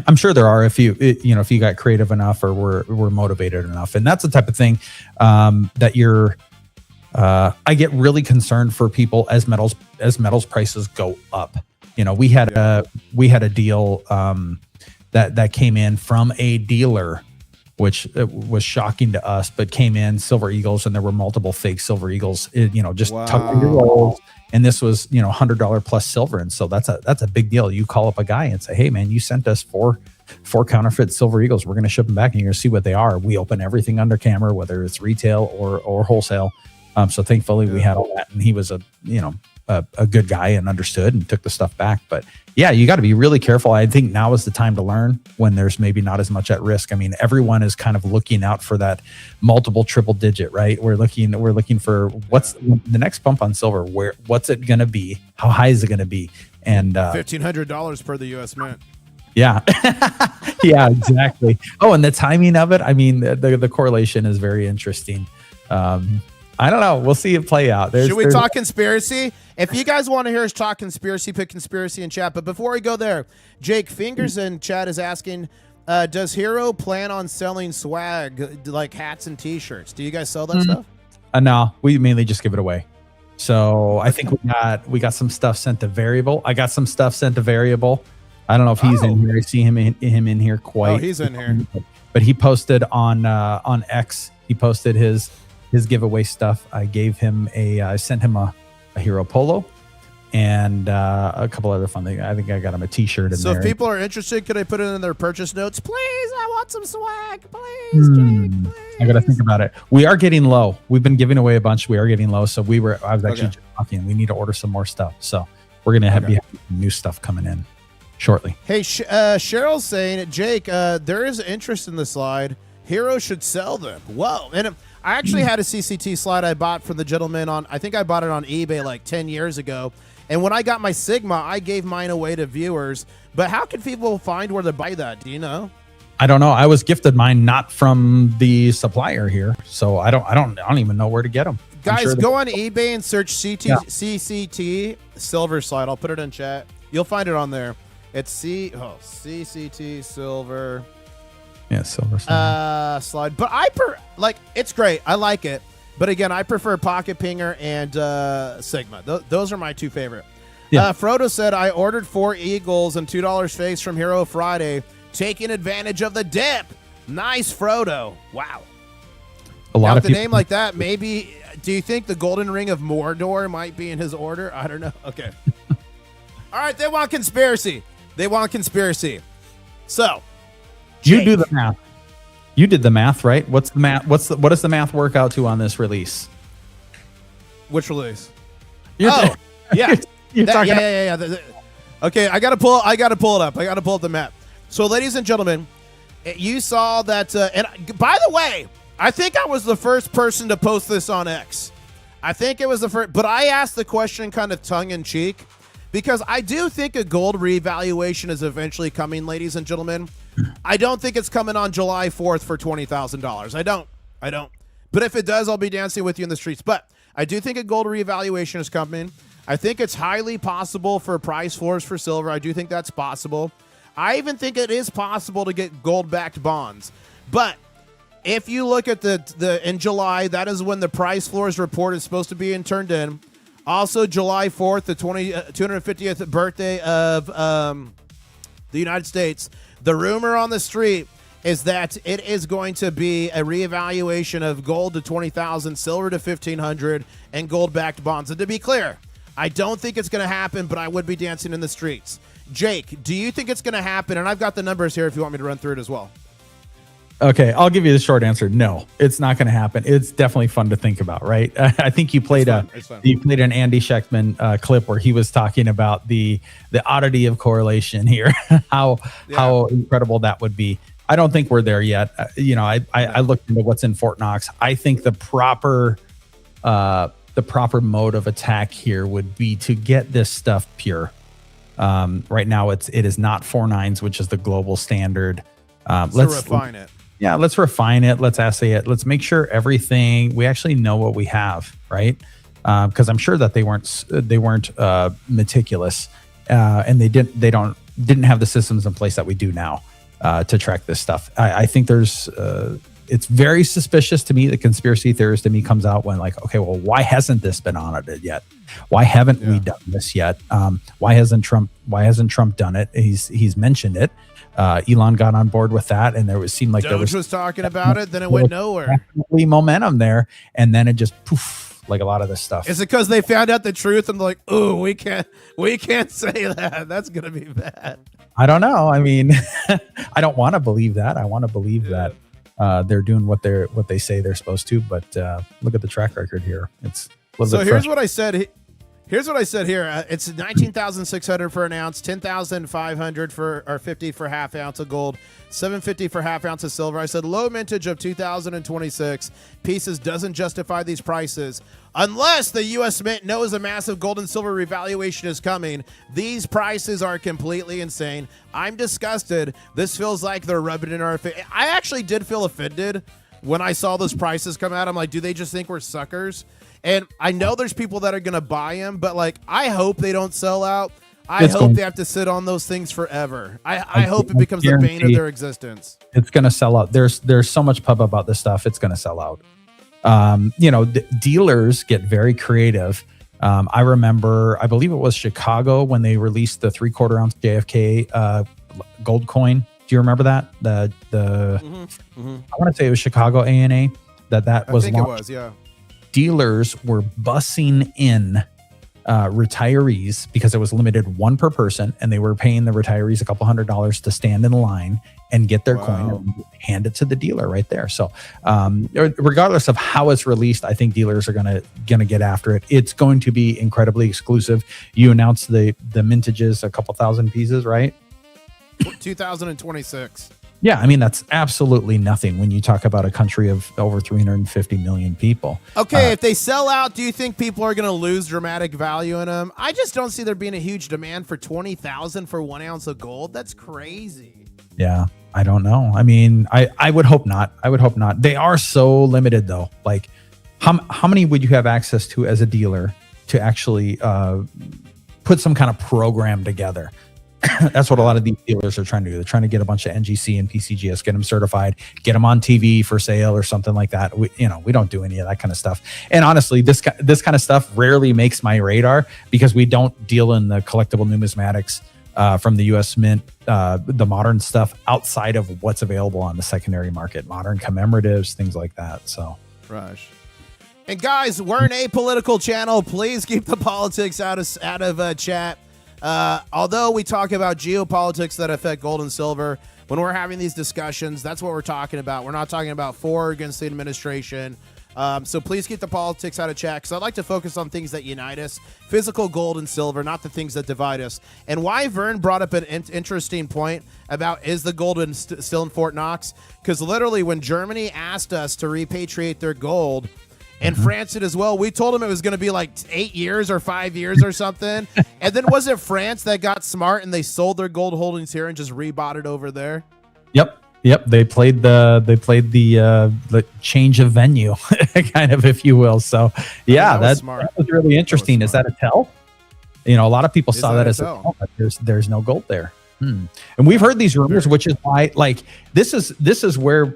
I'm sure there are if you got creative enough or were motivated enough, and that's the type of thing that you're. I get really concerned for people as metals prices go up. You know, we had a deal that came in from a dealer, which was shocking to us, but came in Silver Eagles, and there were multiple fake Silver Eagles. Tucked in your rolls. And this was, $100 plus silver. And so that's a big deal. You call up a guy and say, hey man, you sent us four counterfeit Silver Eagles. We're going to ship them back and you're going to see what they are. We open everything under camera, whether it's retail or wholesale. So thankfully we had all that, and he was a good guy and understood and took the stuff back. But yeah, you got to be really careful. I think now is the time to learn when there's maybe not as much at risk. I mean, everyone is kind of looking out for that multiple triple digit, right? We're looking for what's the next bump on silver. What's it going to be? How high is it going to be? And $1,500 per the U.S. Mint. Yeah, yeah, exactly. Oh, and the timing of it. I mean, the correlation is very interesting. I don't know. We'll see it play out. Should we talk conspiracy? If you guys want to hear us talk conspiracy, put conspiracy in chat. But before we go there, Jake Fingers in chat is asking, does Hero plan on selling swag like hats and T-shirts? Do you guys sell that stuff? No, we mainly just give it away. So I think we got some stuff sent to Variable. I got some stuff sent to Variable. I don't know if he's in here. I see him in here quite. Oh, he's in here. But he posted on X. He posted his giveaway stuff. I sent him a Hero Polo and a couple other fun things. I think I got him a T-shirt. So if people are interested, could I put it in their purchase notes? Please, I want some swag. Please, Jake, please. I got to think about it. We are getting low. We've been giving away a bunch. We are getting low. So I was actually just talking. We need to order some more stuff. So we're going to have new stuff coming in shortly. Hey, Cheryl's saying, Jake, there is interest in the slide. Hero should sell them. Whoa. And I actually had a CCT slide I bought from the gentleman I think I bought it on eBay like 10 years ago. And when I got my Sigma, I gave mine away to viewers. But how can people find where to buy that? Do you know? I don't know. I was gifted mine not from the supplier here, so I don't even know where to get them. Guys, go on eBay and search CCT silver slide. I'll put it in chat. You'll find it on there. It's CCT silver. Yeah, silver slide. Slide. But it's great. I like it. But again, I prefer Pocket Pinger and Sigma. Those are my two favorite. Yeah. Frodo said, I ordered 4 Eagles and $2 face from Hero Friday, taking advantage of the dip. Nice, Frodo. Wow. A lot Now, of with a people. name like that, maybe. Do you think the golden ring of Mordor might be in his order? I don't know. Okay. All right, they want conspiracy. They want conspiracy. So, You do the math. You did the math, right? What's the math? What does the math work out to on this release? which release? You're Yeah. You're That- talking. yeah. Okay, I gotta pull it up. I gotta pull up the map. So, ladies and gentlemen, you saw that. And by the way, I think I was the first person to post this on X. I think it was the first, but I asked the question kind of tongue in cheek because I do think a gold revaluation is eventually coming, ladies and gentlemen. I don't think it's coming on July 4th for $20,000. I don't. But if it does, I'll be dancing with you in the streets. But I do think a gold revaluation is coming. I think it's highly possible for price floors for silver. I do think that's possible. I even think it is possible to get gold-backed bonds. But if you look at the in July, that is when the price floors report is supposed to be turned in. Also, July 4th, the 250th birthday of the United States. The rumor on the street is that it is going to be a reevaluation of gold to 20,000, silver to 1,500, and gold-backed bonds. And to be clear, I don't think it's going to happen, but I would be dancing in the streets. Jake, do you think it's going to happen? And I've got the numbers here if you want me to run through it as well. Okay, I'll give you the short answer. No, it's not going to happen. It's definitely fun to think about, right? I think you played It's fun. you played an Andy Schechtman clip where he was talking about the oddity of correlation here, how incredible that would be. I don't think we're there yet. I looked into what's in Fort Knox. I think the proper mode of attack here would be to get this stuff pure. Right now, it is not 4.9s, which is the global standard. Let's refine it. Yeah, let's refine it. Let's assay it. Let's make sure we actually know what we have, right? Because I'm sure that they weren't meticulous, and they didn't have the systems in place that we do now to track this stuff. I think it's very suspicious to me. The conspiracy theorist in me comes out when like, okay, well, why hasn't this been audited yet? Why haven't we done this yet? Why hasn't Trump done it? He's mentioned it. Elon got on board with that, and seemed like Doge was talking about it, then it went nowhere. Definitely momentum there, and then it just poof, like a lot of this stuff. Is it because they found out the truth and they're like, "Ooh, we can't say that. That's gonna be bad." I don't know. I mean, I don't want to believe that. I want to believe that they're doing what they say they're supposed to. But look at the track record here. It's a little bit here's fresh. what I said. Here's what I said here. It's 19,600 for an ounce, 10,500 or 50 for half ounce of gold, 750 for half ounce of silver. I said low mintage of 2026 pieces doesn't justify these prices unless the U.S. Mint knows a massive gold and silver revaluation is coming. These prices are completely insane. I'm disgusted. This feels like they're rubbing it in our face. I actually did feel offended when I saw those prices come out. I'm like, do they just think we're suckers? And I know there's people that are going to buy them, but like, I hope they don't sell out. I hope they have to sit on those things forever. I hope it becomes the bane of their existence. It's going to sell out. There's so much pub about this stuff. It's going to sell out. Dealers get very creative. I remember, I believe it was Chicago when they released the 3/4 ounce JFK gold coin. Do you remember that? I want to say it was Chicago ANA that was I think it launched. was, yeah. Dealers were bussing in retirees because it was limited one per person, and they were paying the retirees a couple $100 to stand in line and get their coin and hand it to the dealer right there. So regardless of how it's released, I think dealers are gonna get after it. It's going to be incredibly exclusive. You announced the mintages, a couple thousand pieces, right? 2026. Yeah, I mean, that's absolutely nothing when you talk about a country of over 350 million people. Okay, if they sell out, do you think people are going to lose dramatic value in them? I just don't see there being a huge demand for 20,000 for 1 ounce of gold. That's crazy. Yeah, I don't know. I mean, I would hope not. I would hope not. They are so limited, though. Like, how many would you have access to as a dealer to actually put some kind of program together? That's what a lot of these dealers are trying to do. They're trying to get a bunch of NGC and PCGS, get them certified, get them on TV for sale or something like that. We don't do any of that kind of stuff. And honestly, this kind of stuff rarely makes my radar because we don't deal in the collectible numismatics from the U.S. Mint, the modern stuff outside of what's available on the secondary market, modern commemoratives, things like that. So Rush. And guys, we're an apolitical channel. Please keep the politics out of chat. Although we talk about geopolitics that affect gold and silver, when we're having these discussions, that's what we're talking about. We're not talking about for or against the administration. So please keep the politics out of chat, because I'd like to focus on things that unite us, physical gold and silver, not the things that divide us. And why Vern brought up an interesting point about is the gold still in Fort Knox? Because literally when Germany asked us to repatriate their gold, and France did as well, we told them it was going to be like 8 years or 5 years or something. And then was it France that got smart and they sold their gold holdings here and just rebought it over there? Yep. They played the change of venue, kind of, if you will. So yeah, that was really interesting. Is that a tell? A lot of people saw that as a tell, but there's no gold there. And we've heard these rumors, which is why, like, this is where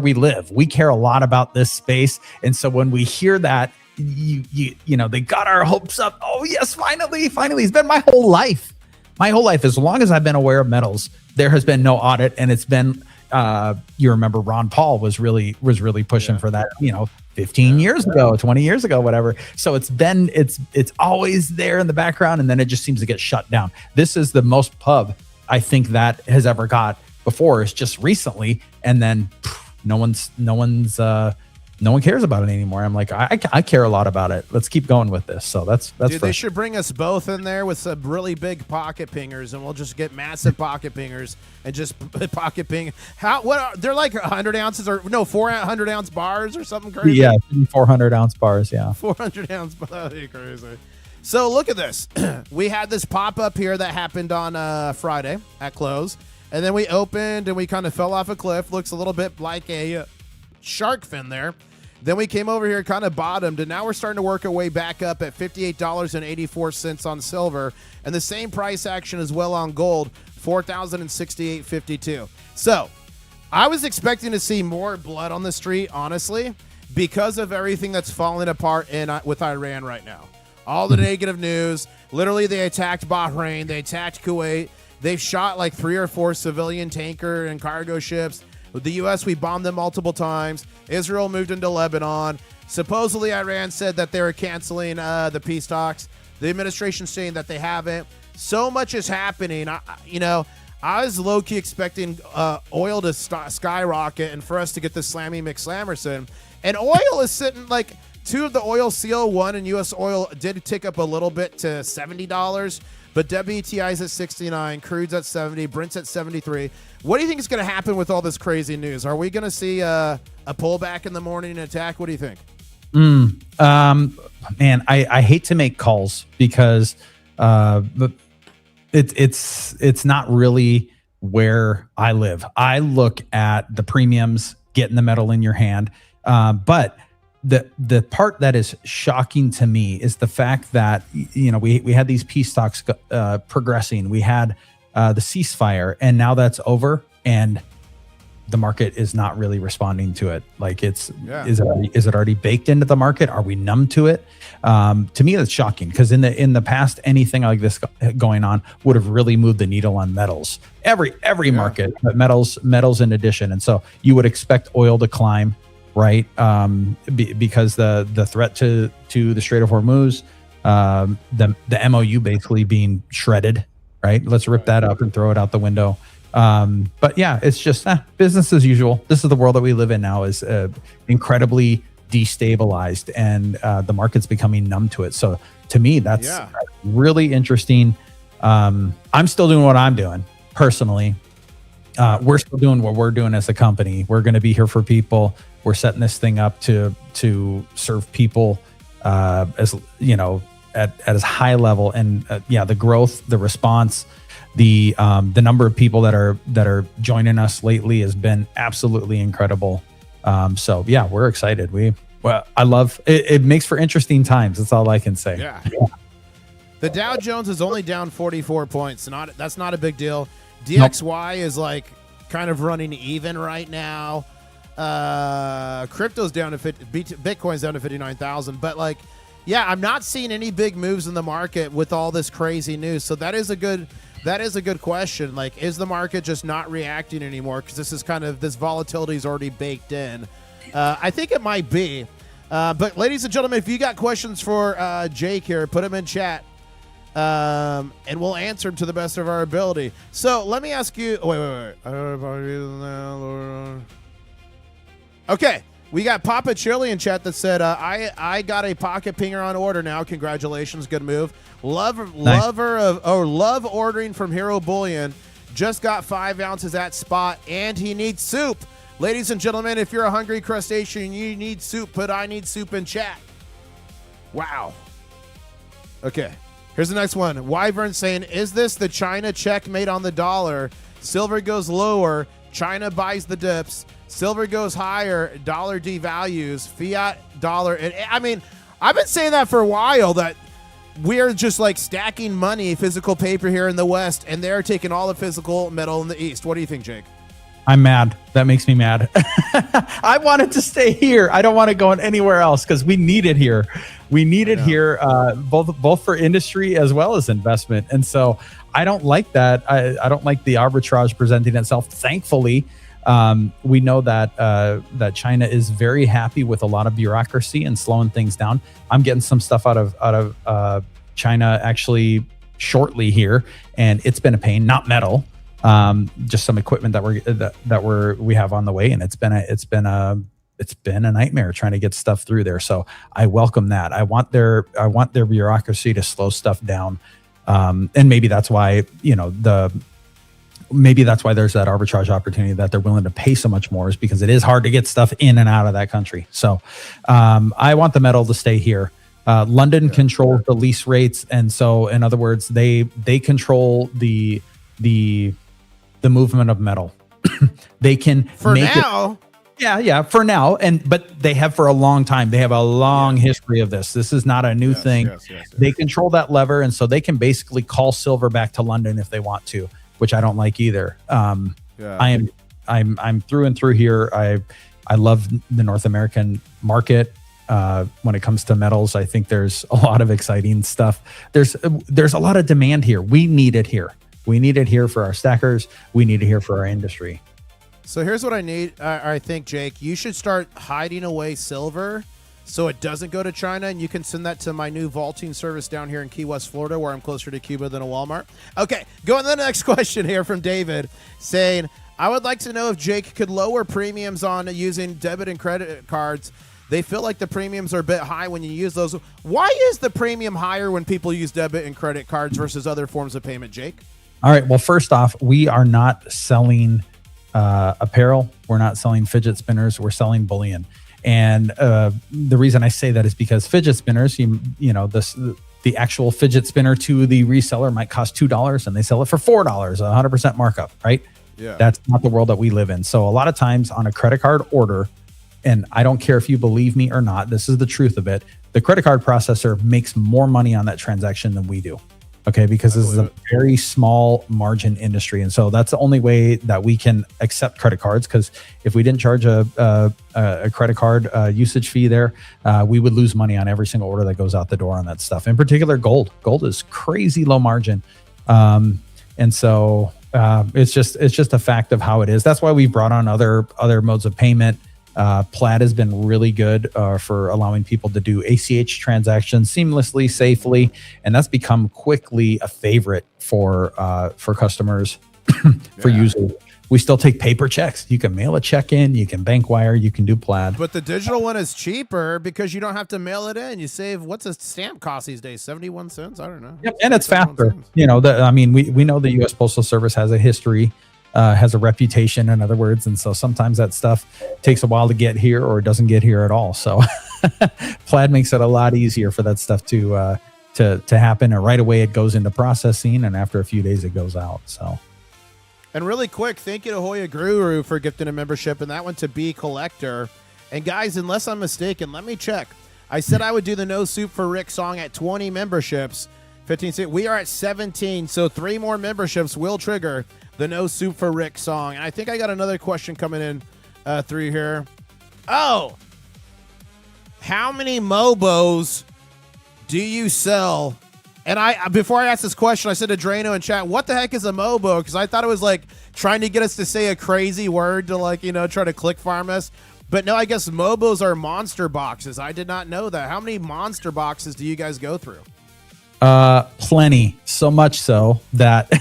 we live. We care a lot about this space, and so when we hear that, they got our hopes up. Oh yes, finally, it's been my whole life. As long as I've been aware of metals, there has been no audit, and it's been. You remember Ron Paul was really pushing for that. 15 years ago, 20 years ago, whatever. So it's always there in the background, and then it just seems to get shut down. This is the most pub I think that has ever got before. It's just recently, and then no one cares about it anymore. I'm like, I care a lot about it. Let's keep going with this. So that's Dude, they should bring us both in there with some really big pocket pingers, and we'll just get massive pocket pingers and just pocket ping. They're like 100 ounces or no 400 ounce bars or something crazy. Yeah, 400 ounce bars. Yeah, 400 ounce bars. That'd be crazy. So look at this. We had this pop up here that happened on Friday at close, and then we opened and we kind of fell off a cliff. Looks a little bit like a shark fin there. Then we came over here, kind of bottomed, and now we're starting to work our way back up at $58.84 on silver, and the same price action as well on gold, $4,068.52. So I was expecting to see more blood on the street, honestly, because of everything that's falling apart with Iran right now. All the negative news. Literally, they attacked Bahrain. They attacked Kuwait. They've shot like 3 or 4 civilian tanker and cargo ships. With the U.S., we bombed them multiple times. Israel moved into Lebanon. Supposedly, Iran said that they were canceling the peace talks. The administration's saying that they haven't. So much is happening. I was low-key expecting oil to skyrocket and for us to get the Slammy McSlammerson. And oil is sitting like 2 of the oil, CO1 and U.S. oil did tick up a little bit to $70. But WTI's at 69, crude's at 70, Brent's at 73. What do you think is going to happen with all this crazy news? Are we going to see a pullback in the morning attack? What do you think? Man, I hate to make calls because it's not really where I live. I look at the premiums, getting the metal in your hand, but the part that is shocking to me is the fact that we had these peace talks progressing. We had the ceasefire, and now that's over, and the market is not really responding to it. Like is it already baked into the market? Are we numb to it? To me, that's shocking because in the past, anything like this going on would have really moved the needle on metals. Every market, but metals in addition, and so you would expect oil to climb. Right, because the threat to the Strait of Hormuz, the MOU basically being shredded. Right, let's rip that up and throw it out the window. But yeah, it's just business as usual. This is the world that we live in now. Is incredibly destabilized, and the market's becoming numb to it. So to me, that's really interesting. I'm still doing what I'm doing personally. We're still doing what we're doing as a company. We're going to be here for people. We're setting this thing up to serve people as at as high level, and the growth, the response, the number of people that are joining us lately has been absolutely incredible. So yeah, we're excited. I love it. It makes for interesting times. That's all I can say. Yeah. The Dow Jones is only down 44 points. That's not a big deal. DXY is like kind of running even right now. Crypto's down to Bitcoin's down to 59,000, but I'm not seeing any big moves in the market with all this crazy news. So that is a good question. Like, is the market just not reacting anymore? Because this volatility is already baked in. I think it might be. But ladies and gentlemen, if you got questions for Jake here, put them in chat. And we'll answer them to the best of our ability. So let me ask you. Wait. Okay, we got Papa Chili in chat that said, "I got a pocket pinger on order now. Congratulations, good move. Love ordering from Hero Bullion. Just got 5 ounces at spot, and he needs soup. Ladies and gentlemen, if you're a hungry crustacean and you need soup, put I need soup in chat. Wow. Okay." Here's the next one. Wyvern saying, "Is this the China checkmate on the dollar? Silver goes lower, China buys the dips. Silver goes higher, dollar devalues, fiat dollar." And I mean, I've been saying that for a while, that we're just like stacking money, physical paper here in the West, and they're taking all the physical metal in the East. What do you think, Jake? I'm mad. That makes me mad. I want it to stay here. I don't want it going anywhere else because we need it here. We need it here, both for industry as well as investment. And so I don't like that. I don't like the arbitrage presenting itself. Thankfully, we know that that China is very happy with a lot of bureaucracy and slowing things down. I'm getting some stuff out of China actually shortly here, and it's been a pain. Not metal. Just some equipment that we have on the way, and it's been a nightmare trying to get stuff through there. So I welcome that. I want their bureaucracy to slow stuff down, and maybe that's why maybe that's why there's that arbitrage opportunity that they're willing to pay so much more, is because it is hard to get stuff in and out of that country. So I want the metal to stay here. London controls the lease rates, and so in other words, they control the movement of metal. They can For make now. Yeah, for now. But they have for a long time. They have a long history of this. This is not a new thing. Yes. They control that lever, and so they can basically call silver back to London if they want to, which I don't like either. I'm through and through here. I love the North American market. When it comes to metals, I think there's a lot of exciting stuff. There's a lot of demand here. We need it here. We need it here for our stackers. We need it here for our industry. So here's what I need. I think, Jake, you should start hiding away silver so it doesn't go to China, and you can send that to my new vaulting service down here in Key West, Florida, where I'm closer to Cuba than a Walmart. Okay, going to the next question here from David, saying, "I would like to know if Jake could lower premiums on using debit and credit cards. They feel like the premiums are a bit high when you use those. Why is the premium higher when people use debit and credit cards versus other forms of payment, Jake?" All right. Well, first off, we are not selling apparel. We're not selling fidget spinners. We're selling bullion. And the reason I say that is because fidget spinners, the actual fidget spinner to the reseller might cost $2 and they sell it for $4, 100% markup, right? Yeah. That's not the world that we live in. So a lot of times on a credit card order, and I don't care if you believe me or not, this is the truth of it, the credit card processor makes more money on that transaction than we do. Okay, because this is a very small margin industry. And so that's the only way that we can accept credit cards, because if we didn't charge a credit card usage fee there, we would lose money on every single order that goes out the door on that stuff. In particular, gold. Gold is crazy low margin. And so it's just a fact of how it is. That's why we brought on other modes of payment. Plaid has been really good for allowing people to do ACH transactions seamlessly, safely, and that's become quickly a favorite for customers, for users. We still take paper checks. You can mail a check in, you can bank wire, you can do Plaid. But the digital one is cheaper because you don't have to mail it in. You save, what's a stamp cost these days? 71 cents? I don't know. Yep, and it's faster. We know the U.S. Postal Service has a history. Has a reputation, in other words, and so sometimes that stuff takes a while to get here or doesn't get here at all. So Plaid makes it a lot easier for that stuff to happen, and right away it goes into processing, and after a few days it goes out. So, and really quick, thank you to Hoya Guru for gifting a membership, and that went to B Collector. And guys, unless I'm mistaken, let me check. I said I would do the No Soup for Rick song at 20 memberships. 15. We are at 17, so 3 more memberships will trigger the No Soup for Rick song. And I think I got another question coming in through here. Oh, how many Mobos do you sell? And before I asked this question, I said to Drano in chat, what the heck is a Mobo? Because I thought it was like trying to get us to say a crazy word to try to click farm us. But no, I guess Mobos are monster boxes. I did not know that. How many monster boxes do you guys go through? Plenty, so much so that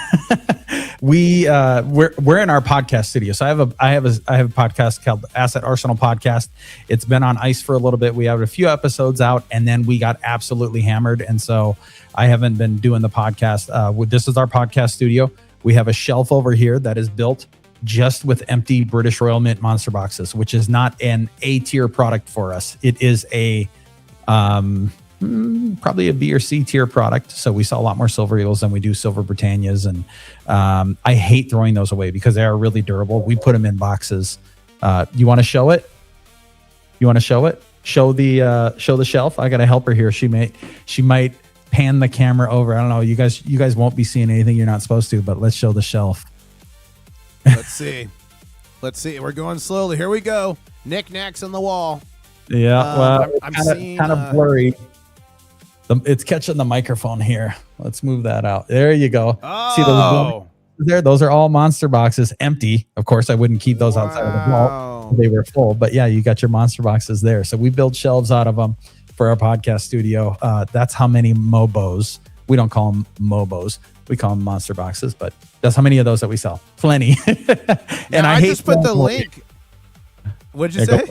we're in our podcast studio. So I have a podcast called Asset Arsenal Podcast. It's been on ice for a little bit. We have a few episodes out, and then we got absolutely hammered, and so I haven't been doing the podcast. This is our podcast studio. We have a shelf over here that is built just with empty British Royal Mint monster boxes, which is not an A-tier product for us. It is a probably a B or C tier product. So we sell a lot more Silver Eagles than we do Silver Britannias. And I hate throwing those away because they are really durable. We put them in boxes. You want to show it? You want to show it? Show the shelf. I got to help her here. She might pan the camera over. I don't know. You guys won't be seeing anything you're not supposed to, but let's show the shelf. Let's see. We're going slowly. Here we go. Knickknacks on the wall. Yeah, well, I'm kind of blurry. It's catching the microphone here. Let's move that out. There you go. Oh. See those there? Those are all monster boxes, empty. Of course, I wouldn't keep those outside of the vault. They were full, but yeah, you got your monster boxes there. So we build shelves out of them for our podcast studio. That's how many Mobos. We don't call them Mobos. We call them monster boxes, but that's how many of those that we sell. Plenty. And I just put the link. What'd you say?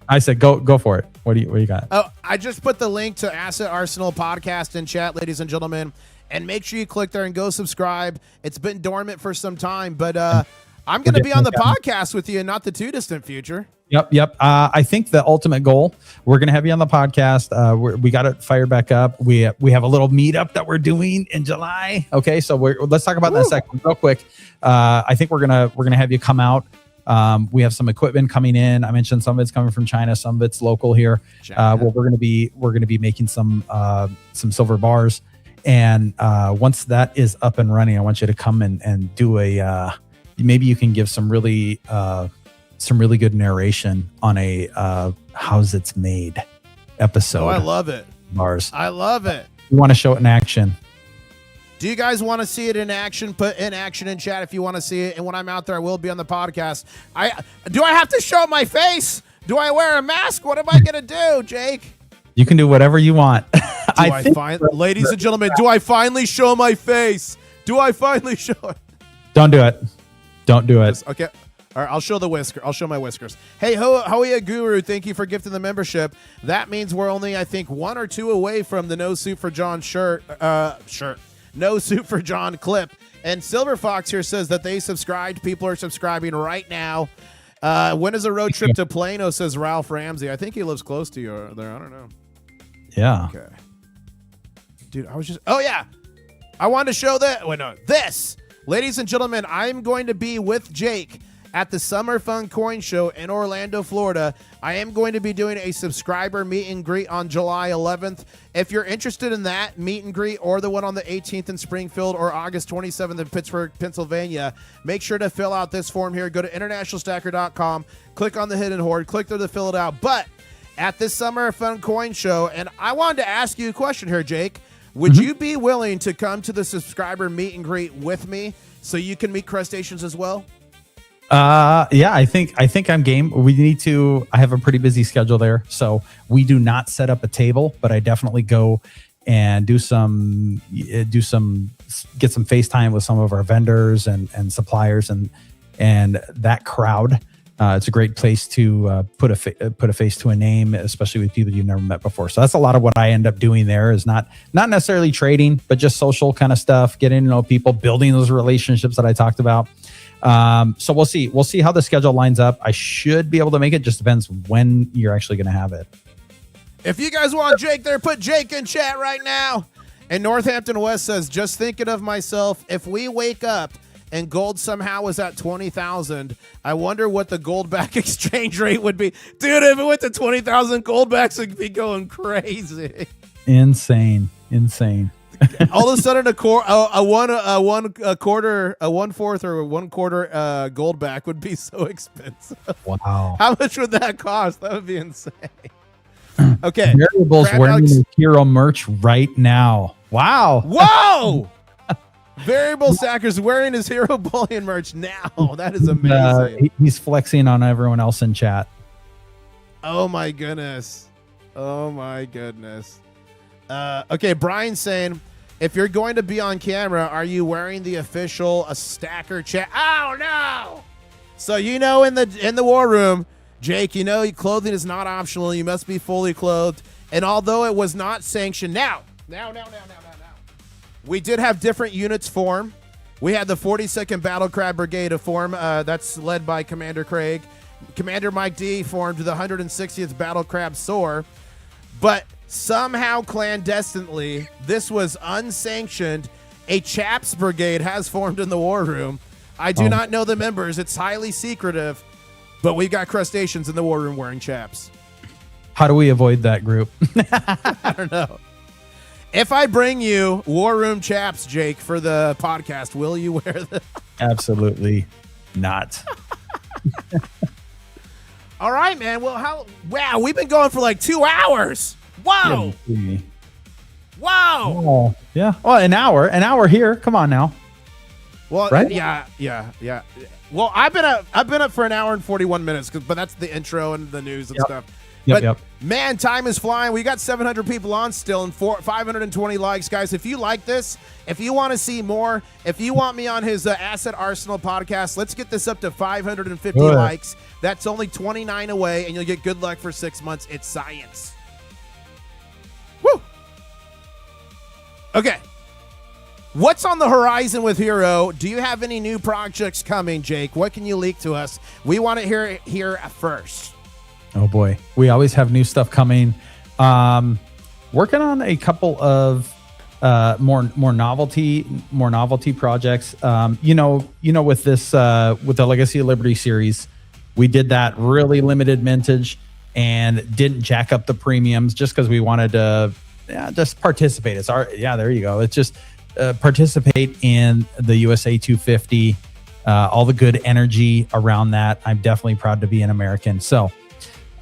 I said, go for it. What do you got? Oh, I just put the link to Asset Arsenal Podcast in chat, ladies and gentlemen, and make sure you click there and go subscribe. It's been dormant for some time, but I'm going to be on the podcast with you in not the too distant future. Yep. I think the ultimate goal, we're going to have you on the podcast. We got it fired back up. We have a little meetup that we're doing in July. Okay, so let's talk about that in a second, real quick. I think we're gonna have you come out. We have some equipment coming in. I mentioned some of it's coming from China, some of it's local here. Well, we're gonna be making some silver bars, and once that is up and running, I want you to come and do a. Maybe you can give some really good narration on a how's it's made episode. Oh, I love it. Bars. I love it. We want to show it in action. Do you guys want to see it in action? Put in action in chat if you want to see it. And when I'm out there, I will be on the podcast. Do I have to show my face? Do I wear a mask? What am I going to do, Jake? You can do whatever you want. Ladies and gentlemen, do I finally show my face? Do I finally show it? Don't do it. Don't do it. Okay. All right, I'll show the whisker. I'll show my whiskers. Hey, Hoya Guru, thank you for gifting the membership. That means we're only, I think, 1 or 2 away from the No Suit for John shirt. No Suit for John clip. And Silver Fox here says that they subscribed. People are subscribing right now. When is a road trip to Plano, says Ralph Ramsey. I think he lives close to you there. I don't know. Yeah. Okay. Dude, oh, yeah. I wanted to show that. Wait, no. This. Ladies and gentlemen, I'm going to be with Jake at the Summer Fun Coin Show in Orlando, Florida. I am going to be doing a subscriber meet and greet on July 11th. If you're interested in that meet and greet or the one on the 18th in Springfield or August 27th in Pittsburgh, Pennsylvania, make sure to fill out this form here. Go to internationalstacker.com, click on the hidden hoard, click there to fill it out. But at this Summer Fun Coin Show, and I wanted to ask you a question here, Jake. Would you be willing to come to the subscriber meet and greet with me so you can meet crustaceans as well? Yeah, I think I'm game. I have a pretty busy schedule there. So we do not set up a table, but I definitely go and get some FaceTime with some of our vendors and suppliers and that crowd. It's a great place to put a face to a name, especially with people you've never met before. So that's a lot of what I end up doing there is not necessarily trading, but just social kind of stuff, getting to know people, building those relationships that I talked about. So we'll see. We'll see how the schedule lines up. I should be able to make it. Just depends when you're actually going to have it. If you guys want Jake there, put Jake in chat right now. And Northampton West says, just thinking of myself, if we wake up and gold somehow was at 20,000, I wonder what the gold back exchange rate would be. Dude, if it went to 20,000, gold backs would be going crazy. Insane. All of a sudden, a one fourth or one quarter gold back would be so expensive. Wow. How much would that cost? That would be insane. Okay. Variables wearing the hero merch right now. Wow. Whoa. Variable Sacker's wearing his Hero Bullion merch now. That is amazing. He's flexing on everyone else in chat. Oh my goodness. Oh my goodness. Okay, Brian's saying, if you're going to be on camera, are you wearing the official a stacker chat? Oh no! So in the war room, Jake, clothing is not optional. You must be fully clothed. And although it was not sanctioned, now, we did have different units form. We had the 42nd Battle Crab Brigade to form. That's led by Commander Craig. Commander Mike D formed the 160th Battle Crab Soar. But somehow clandestinely, this was unsanctioned. A Chaps Brigade has formed in the war room. I do not know the members. It's highly secretive. But we've got crustaceans in the war room wearing chaps. How do we avoid that group? I don't know. If I bring you war room chaps, Jake, for the podcast, will you wear them? Absolutely not. All right, man. Well, wow, we've been going for like 2 hours. Whoa. Whoa. Oh, yeah. Well, an hour here. Come on now. Well, right? Yeah. Well, I've been up for an hour and 41 minutes, but that's the intro and the news and stuff. But man, time is flying. We got 700 people on still and 520 likes, guys. If you like this, if you want to see more, if you want me on his Asset Arsenal podcast, let's get this up to 550 likes. That's only 29 away, and you'll get good luck for 6 months. It's science. Woo! Okay. What's on the horizon with Hero? Do you have any new projects coming, Jake? What can you leak to us? We want to hear it here first. Oh boy, we always have new stuff coming. Working on a couple of more novelty projects. With this with the Legacy of Liberty series, we did that really limited mintage and didn't jack up the premiums just because we wanted to just participate. It's there you go. It's just participate in the USA 250. All the good energy around that. I'm definitely proud to be an American. So.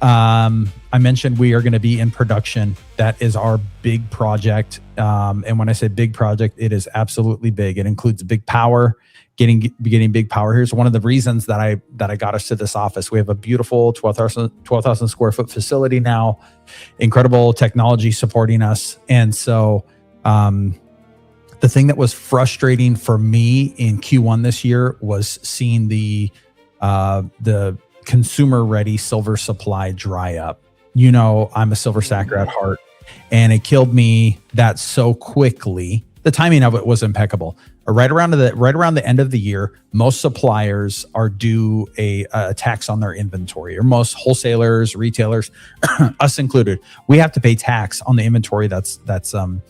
I mentioned we are going to be in production. That is our big project. And when I say big project, it is absolutely big. It includes big power, getting big power. Here's one of the reasons that I got us to this office. We have a beautiful 12,000 square foot facility now, incredible technology supporting us. And so, the thing that was frustrating for me in Q1 this year was seeing the consumer ready silver supply dry up. I'm a silver stacker at heart, and it killed me that so quickly. The timing of it was impeccable. Right around the end of the year, most suppliers are due a tax on their inventory, or most wholesalers, retailers, us included. We have to pay tax on the inventory that's on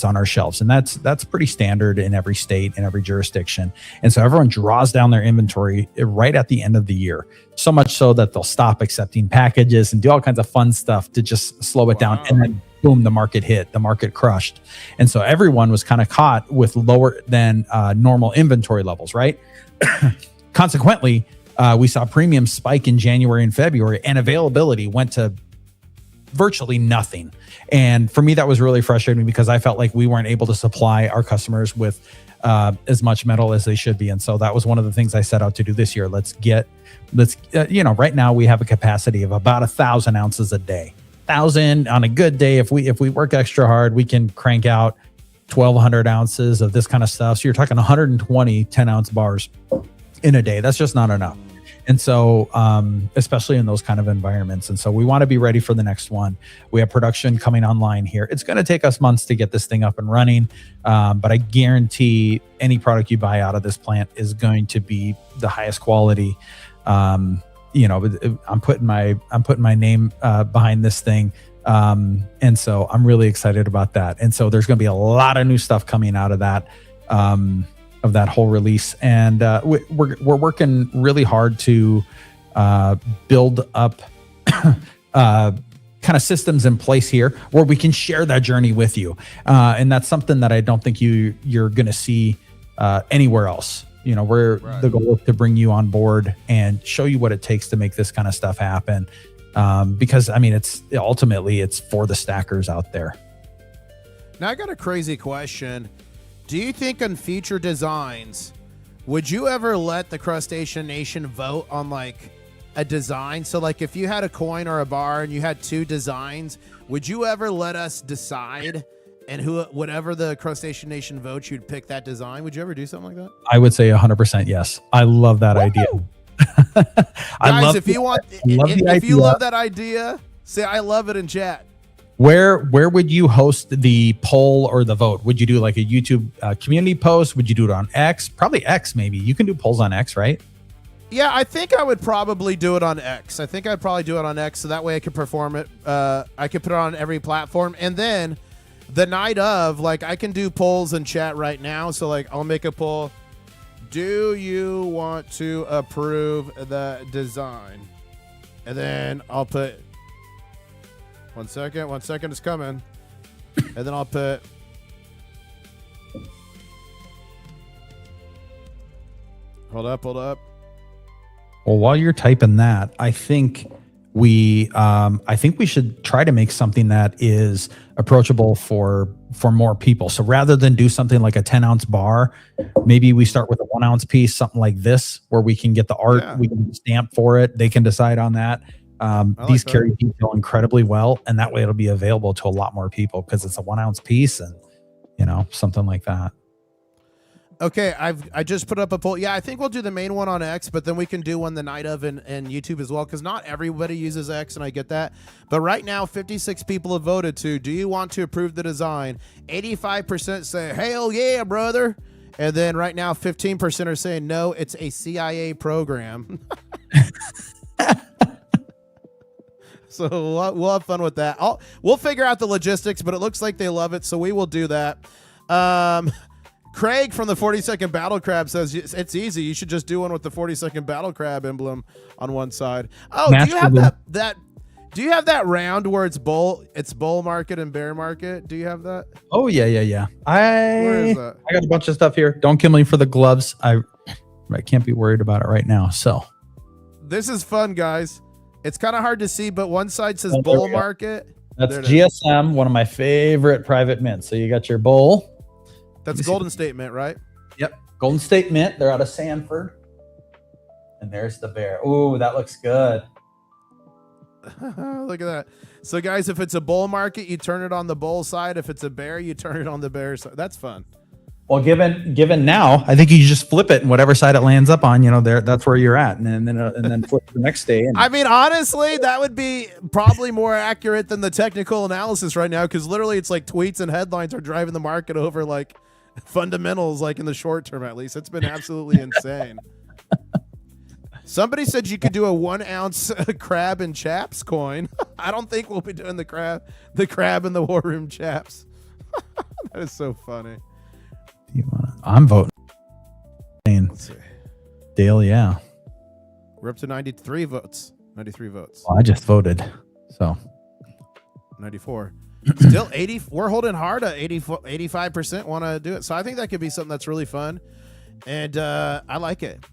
our shelves, and that's pretty standard in every state, in every jurisdiction. And so everyone draws down their inventory right at the end of the year, so much so that they'll stop accepting packages and do all kinds of fun stuff to just slow it down. And then boom, the market crushed. And so everyone was kind of caught with lower than normal inventory levels, right? Consequently, we saw premiums spike in January and February, and availability went to virtually nothing. And for me, that was really frustrating because I felt like we weren't able to supply our customers with as much metal as they should be. And so that was one of the things I set out to do this year. Right now we have a capacity of about 1,000 ounces a day. 1,000 on a good day. If we work extra hard, we can crank out 1,200 ounces of this kind of stuff. So you're talking 120 10-ounce bars in a day. That's just not enough. And so, especially in those kind of environments. And so we want to be ready for the next one. We have production coming online here. It's going to take us months to get this thing up and running. But I guarantee any product you buy out of this plant is going to be the highest quality. I'm putting my name behind this thing. And so I'm really excited about that. And so there's going to be a lot of new stuff coming out of that whole release. And we're working really hard to build up kind of systems in place here where we can share that journey with you. And that's something that I don't think you're going to see anywhere else. The goal is to bring you on board and show you what it takes to make this kind of stuff happen. Because it's ultimately for the stackers out there. Now I got a crazy question. Do you think on future designs, would you ever let the Crustacean Nation vote on a design? So like if you had a coin or a bar and you had two designs, would you ever let us decide, and whatever the Crustacean Nation votes, you'd pick that design? Would you ever do something like that? I would say 100% yes. I love that idea. Guys, if you love that idea, say I love it in chat. Where would you host the poll or the vote? Would you do like a YouTube community post? Would you do it on X? Probably X, maybe. You can do polls on X, right? Yeah, I think I would probably do it on X. I think I'd probably do it on X, so that way I could perform it. I could put it on every platform, and then the night of, like, I can do polls in chat right now. So like, I'll make a poll. Do you want to approve the design? And then I'll put 1 second. 1 second is coming. And then I'll put hold up. Well, while you're typing that, I think we should try to make something that is approachable for more people. So rather than do something like a 10-ounce bar, maybe we start with a 1-ounce piece, something like this, where we can get the art, we can stamp for it. They can decide on that. These carry detail incredibly well, and that way it'll be available to a lot more people because it's a 1-ounce piece, and something like that. Okay, I just put up a poll. Yeah, I think we'll do the main one on X, but then we can do one the night of in YouTube as well, because not everybody uses X, and I get that. But right now, 56 people have voted to, do you want to approve the design? 85% say, hell yeah, brother. And then right now, 15% are saying, no, it's a CIA program. So we'll have fun with that. We'll figure out the logistics, but it looks like they love it, so we will do that. Craig from the 40-second battle crab says it's easy. You should just do one with the 40-second battle crab emblem on one side. Oh, do you have that? Do you have that round where it's bull market and bear market? Do you have that? Oh yeah. Where is that? I got a bunch of stuff here. Don't kill me for the gloves. I can't be worried about it right now. So this is fun, guys. It's kind of hard to see, but one side says bull market. That's GSM, one of my favorite private mints. So you got your bull. That's Golden State Mint, right? Yep. Golden State Mint. They're out of Sanford. And there's the bear. Ooh, that looks good. Look at that. So, guys, if it's a bull market, you turn it on the bull side. If it's a bear, you turn it on the bear side. That's fun. Well, given now, I think you just flip it, and whatever side it lands up on, that's where you're at, and then flip the next day. I mean, honestly, that would be probably more accurate than the technical analysis right now, because literally it's like tweets and headlines are driving the market over like fundamentals, like in the short term at least. It's been absolutely insane. Somebody said you could do a 1-ounce crab and chaps coin. I don't think we'll be doing the crab and the war room chaps. That is so funny. I'm voting. Let's see. Dale, yeah. We're up to 93 votes. Well, I just voted, so 94. Still 80. We're holding hard at 85% want to do it. So I think that could be something that's really fun, and I like it.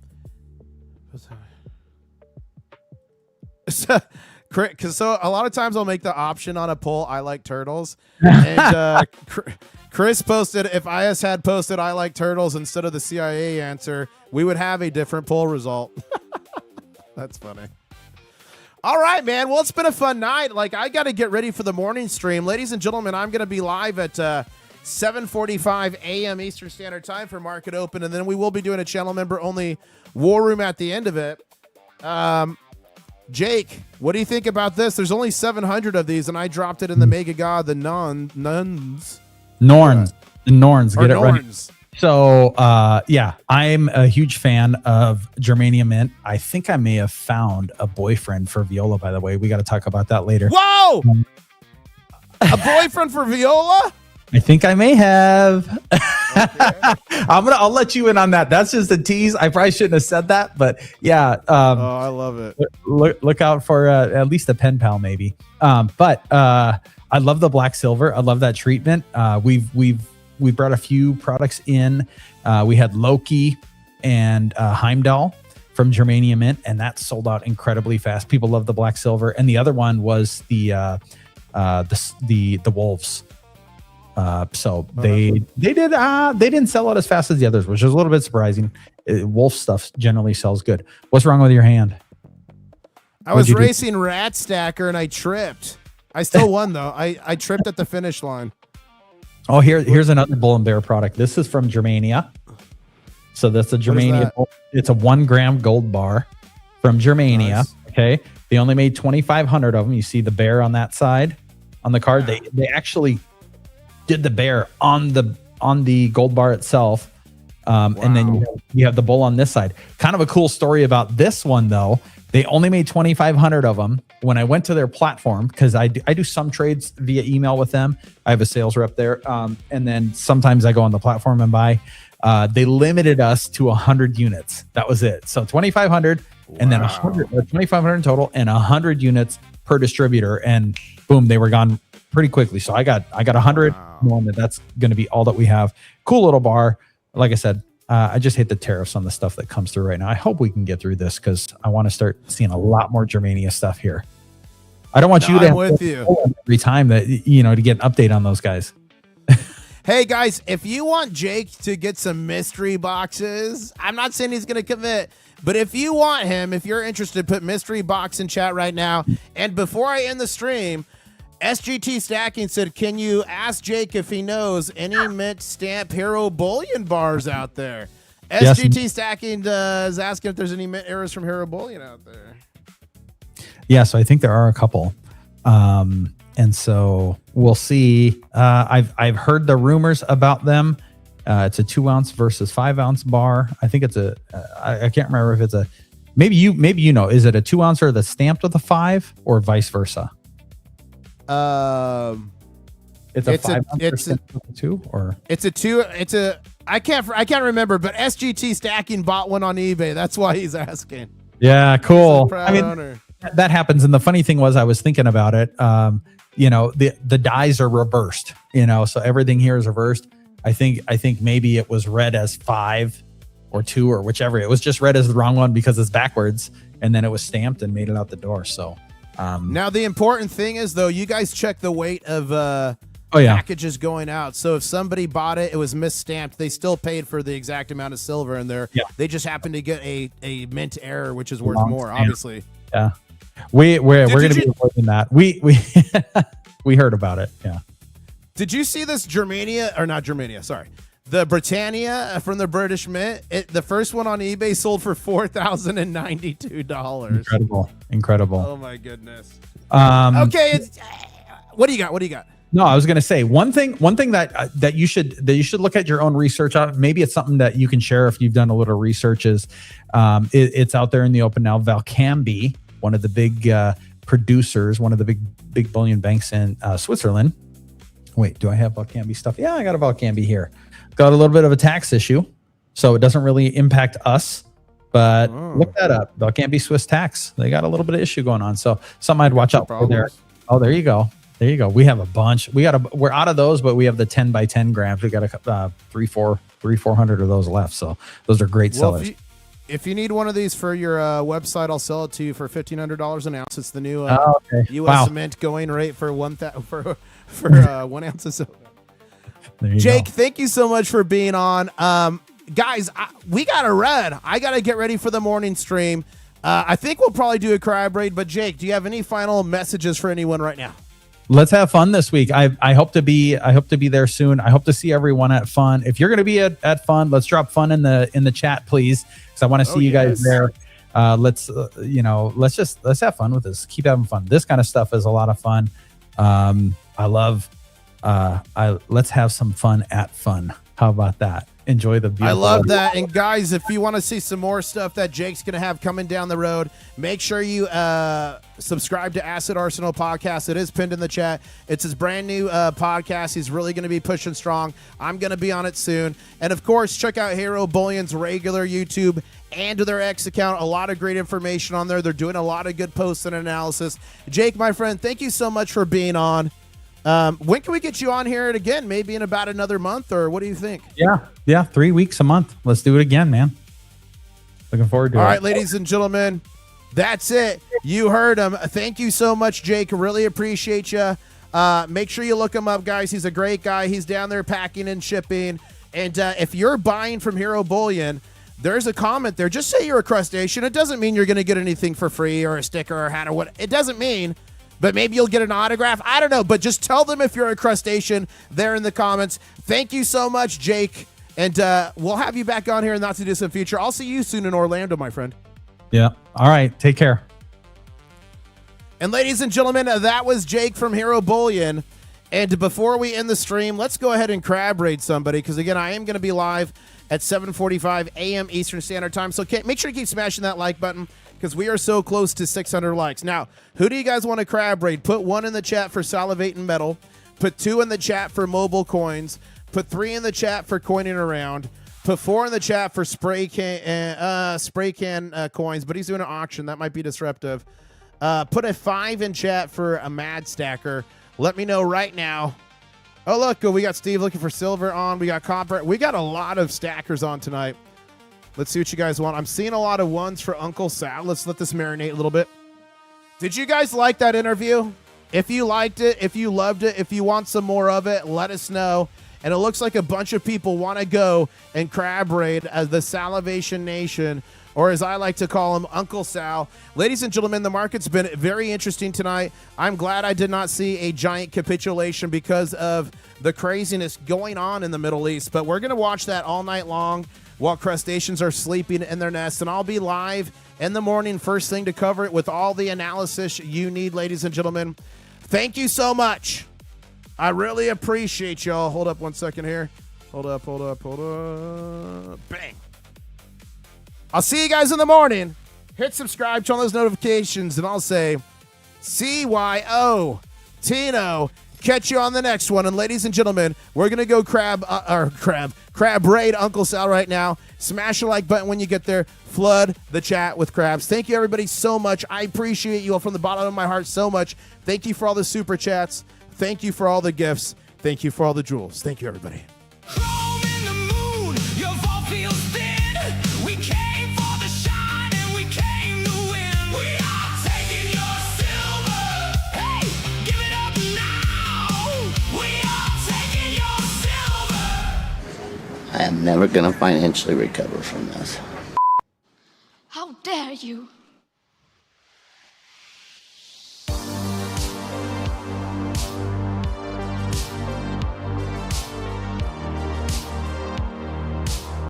So a lot of times I'll make the option on a poll, I like turtles, and Chris posted, if IS had posted I like turtles instead of the CIA answer, we would have a different poll result. That's funny. All right, man. Well, it's been a fun night. Like, I got to get ready for the morning stream. Ladies and gentlemen, I'm going to be live at 7:45 a.m. Eastern Standard Time for Market Open, and then we will be doing a channel member-only War Room at the end of it. Jake, what do you think about this? There's only 700 of these, and I dropped it in the Mega God, the Norns. Norns. The Norns. Get it right. Norns. So, yeah, I'm a huge fan of Germanium Mint. I think I may have found a boyfriend for Viola, by the way. We got to talk about that later. Whoa! A boyfriend for Viola? I think I may have. Okay. I'll let you in on that. That's just a tease. I probably shouldn't have said that, but yeah. I love it. Look out for at least a pen pal, maybe. But I love the black silver. I love that treatment. We brought a few products in. We had Loki and Heimdall from Germanium Mint, and that sold out incredibly fast. People love the black silver, and the other one was the wolves. So they didn't sell out as fast as the others, which is a little bit surprising. Wolf stuff generally sells good. What's wrong with your hand? I was racing Rat Stacker and I tripped. I still won though. I tripped at the finish line. Oh, here's another Bull and Bear product. This is from Germania. So that's a Germania. It's a 1 gram gold bar from Germania. Nice. Okay. They only made 2,500 of them. You see the bear on that side on the card. They actually did the bear on the gold bar itself. And then you have the bull on this side. Kind of a cool story about this one though. They only made 2,500 of them. When I went to their platform, because I do some trades via email with them. I have a sales rep there. And then sometimes I go on the platform and buy. They limited us to 100 units. That was it. So 2,500 and then 100, 2,500 in total and 100 units per distributor. And boom, they were gone pretty quickly. So I got 100 more. That's going to be all that we have. Cool little bar. Like I said, I just hate the tariffs on the stuff that comes through right now. I hope we can get through this because I want to start seeing a lot more Germania stuff here. I don't want you to have every time that, to get an update on those guys. Hey guys, if you want Jake to get some mystery boxes, I'm not saying he's going to commit, but if you want him, if you're interested, put mystery box in chat right now. And before I end the stream, SGT Stacking said, can you ask Jake if he knows any mint stamp hero bullion bars out there? Yes. SGT Stacking is asking if there's any mint errors from hero bullion out there. Yeah, so I think there are a couple. And so we'll see. I've heard the rumors about them. It's a 2 ounce versus 5 ounce bar. I think it's I can't remember if it's maybe you know, is it a 2 ouncer that's stamped with a 5 or vice versa? It's a 5 ounce or 2 or it's a 2. It's a I can't remember, but SGT Stacking bought one on eBay. That's why he's asking. Yeah, cool. I mean, owner. That happens. And the funny thing was, I was thinking about it. The dies are reversed. So everything here is reversed. I think maybe it was read as 5 or 2 or whichever. It was just read as the wrong one because it's backwards, and then it was stamped and made it out the door. So. Now the important thing is though, you guys check the weight of packages going out. So if somebody bought it was misstamped, they still paid for the exact amount of silver in there. Yeah. They just happened to get a mint error, which is worth more, stamp. Obviously. Yeah. We're going to be avoiding that. We heard about it. Yeah. Did you see this Germania or not Germania? Sorry. The Britannia from the British Mint, the first one on eBay sold for $4,092. Incredible. Oh my goodness. Okay, what do you got? No, I was going to say one thing that you should look at your own research on. Maybe it's something that you can share if you've done a little research. It's out there in the open now. Valcambi, one of the big producers, one of the big bullion banks in Switzerland. Wait, do I have Valcambi stuff? Yeah, I got a Valcambi here. Got a little bit of a tax issue, so it doesn't really impact us. But look that up. Valcambi Swiss tax. They got a little bit of issue going on, so something I'd watch out for there. Oh, there you go. We have a bunch. We're out of those, but we have the 10 by 10 grams. We got a 400 of those left. So those are great sellers. If you need one of these for your website, I'll sell it to you for $1,500 an ounce. It's the new U.S. cement going rate for 1 ounce of silver. Jake, thank you so much for being on. Guys, we got to run. I got to get ready for the morning stream. I think we'll probably do a crab raid, but Jake, do you have any final messages for anyone right now? Let's have fun this week. I hope to be there soon. I hope to see everyone at Fun. If you're going to be at Fun, let's drop Fun in the chat, please, because I want to see you guys there. Let's have fun with this. Keep having fun. This kind of stuff is a lot of fun. Let's have some fun at Fun. How about that? Enjoy the beautiful. I love that. And guys, if you want to see some more stuff that Jake's going to have coming down the road, make sure you subscribe to Acid Arsenal Podcast. It is pinned in the chat. It's his brand new podcast. He's really going to be pushing strong. I'm going to be on it soon. And of course, check out Hero Bullion's regular YouTube and their X account. A lot of great information on there. They're doing a lot of good posts and analysis. Jake, my friend, thank you so much for being on. When can we get you on here again? Maybe in about another month, or what do you think? Yeah, 3 weeks a month. Let's do it again, man. Looking forward to it. All right, ladies and gentlemen, that's it. You heard him. Thank you so much, Jake. Really appreciate you. Make sure you look him up, guys. He's a great guy. He's down there packing and shipping. And if you're buying from Hero Bullion, there's a comment there. Just say you're a crustacean. It doesn't mean you're going to get anything for free or a sticker or a hat or what. It doesn't mean, but maybe you'll get an autograph. I don't know, but just tell them if you're a crustacean there in the comments. Thank you so much, Jake. And we'll have you back on here in the not too distant future. I'll see you soon in Orlando, my friend. Yeah. All right. Take care. And ladies and gentlemen, that was Jake from Hero Bullion. And before we end the stream, let's go ahead and crab raid somebody, because again, I am going to be live at 7:45 a.m. Eastern Standard Time. So make sure you keep smashing that like button, because we are so close to 600 likes. Now, who do you guys want to crab raid? Put 1 in the chat for Salivating Metal. Put 2 in the chat for mobile coins. Put 3 in the chat for coining around. Put 4 in the chat for spray can coins, but he's doing an auction. That might be disruptive. Put a 5 in chat for a mad stacker. Let me know right now. Oh, look, we got Steve looking for silver on. We got copper. We got a lot of stackers on tonight. Let's see what you guys want. I'm seeing a lot of 1s for Uncle Sal. Let's let this marinate a little bit. Did you guys like that interview? If you liked it, if you loved it, if you want some more of it, let us know. And it looks like a bunch of people want to go and crab raid as the Salivation Nation, or as I like to call him, Uncle Sal. Ladies and gentlemen, the market's been very interesting tonight. I'm glad I did not see a giant capitulation because of the craziness going on in the Middle East. But we're going to watch that all night long while crustaceans are sleeping in their nests. And I'll be live in the morning, first thing, to cover it with all the analysis you need, ladies and gentlemen. Thank you so much. I really appreciate y'all. Hold up 1 second here. Hold up. Bang. I'll see you guys in the morning. Hit subscribe, turn on those notifications, and I'll say CYO Tino. Catch you on the next one. And ladies and gentlemen, we're going to go crab raid Uncle Sal right now. Smash the like button when you get there. Flood the chat with crabs. Thank you, everybody, so much. I appreciate you all from the bottom of my heart so much. Thank you for all the super chats. Thank you for all the gifts. Thank you for all the jewels. Thank you, everybody. Chrome in the moon, your vault feels thin. We came for the shine and we came to win. We are taking your silver. Hey, give it up now. We are taking your silver. I am never going to financially recover from this. How dare you?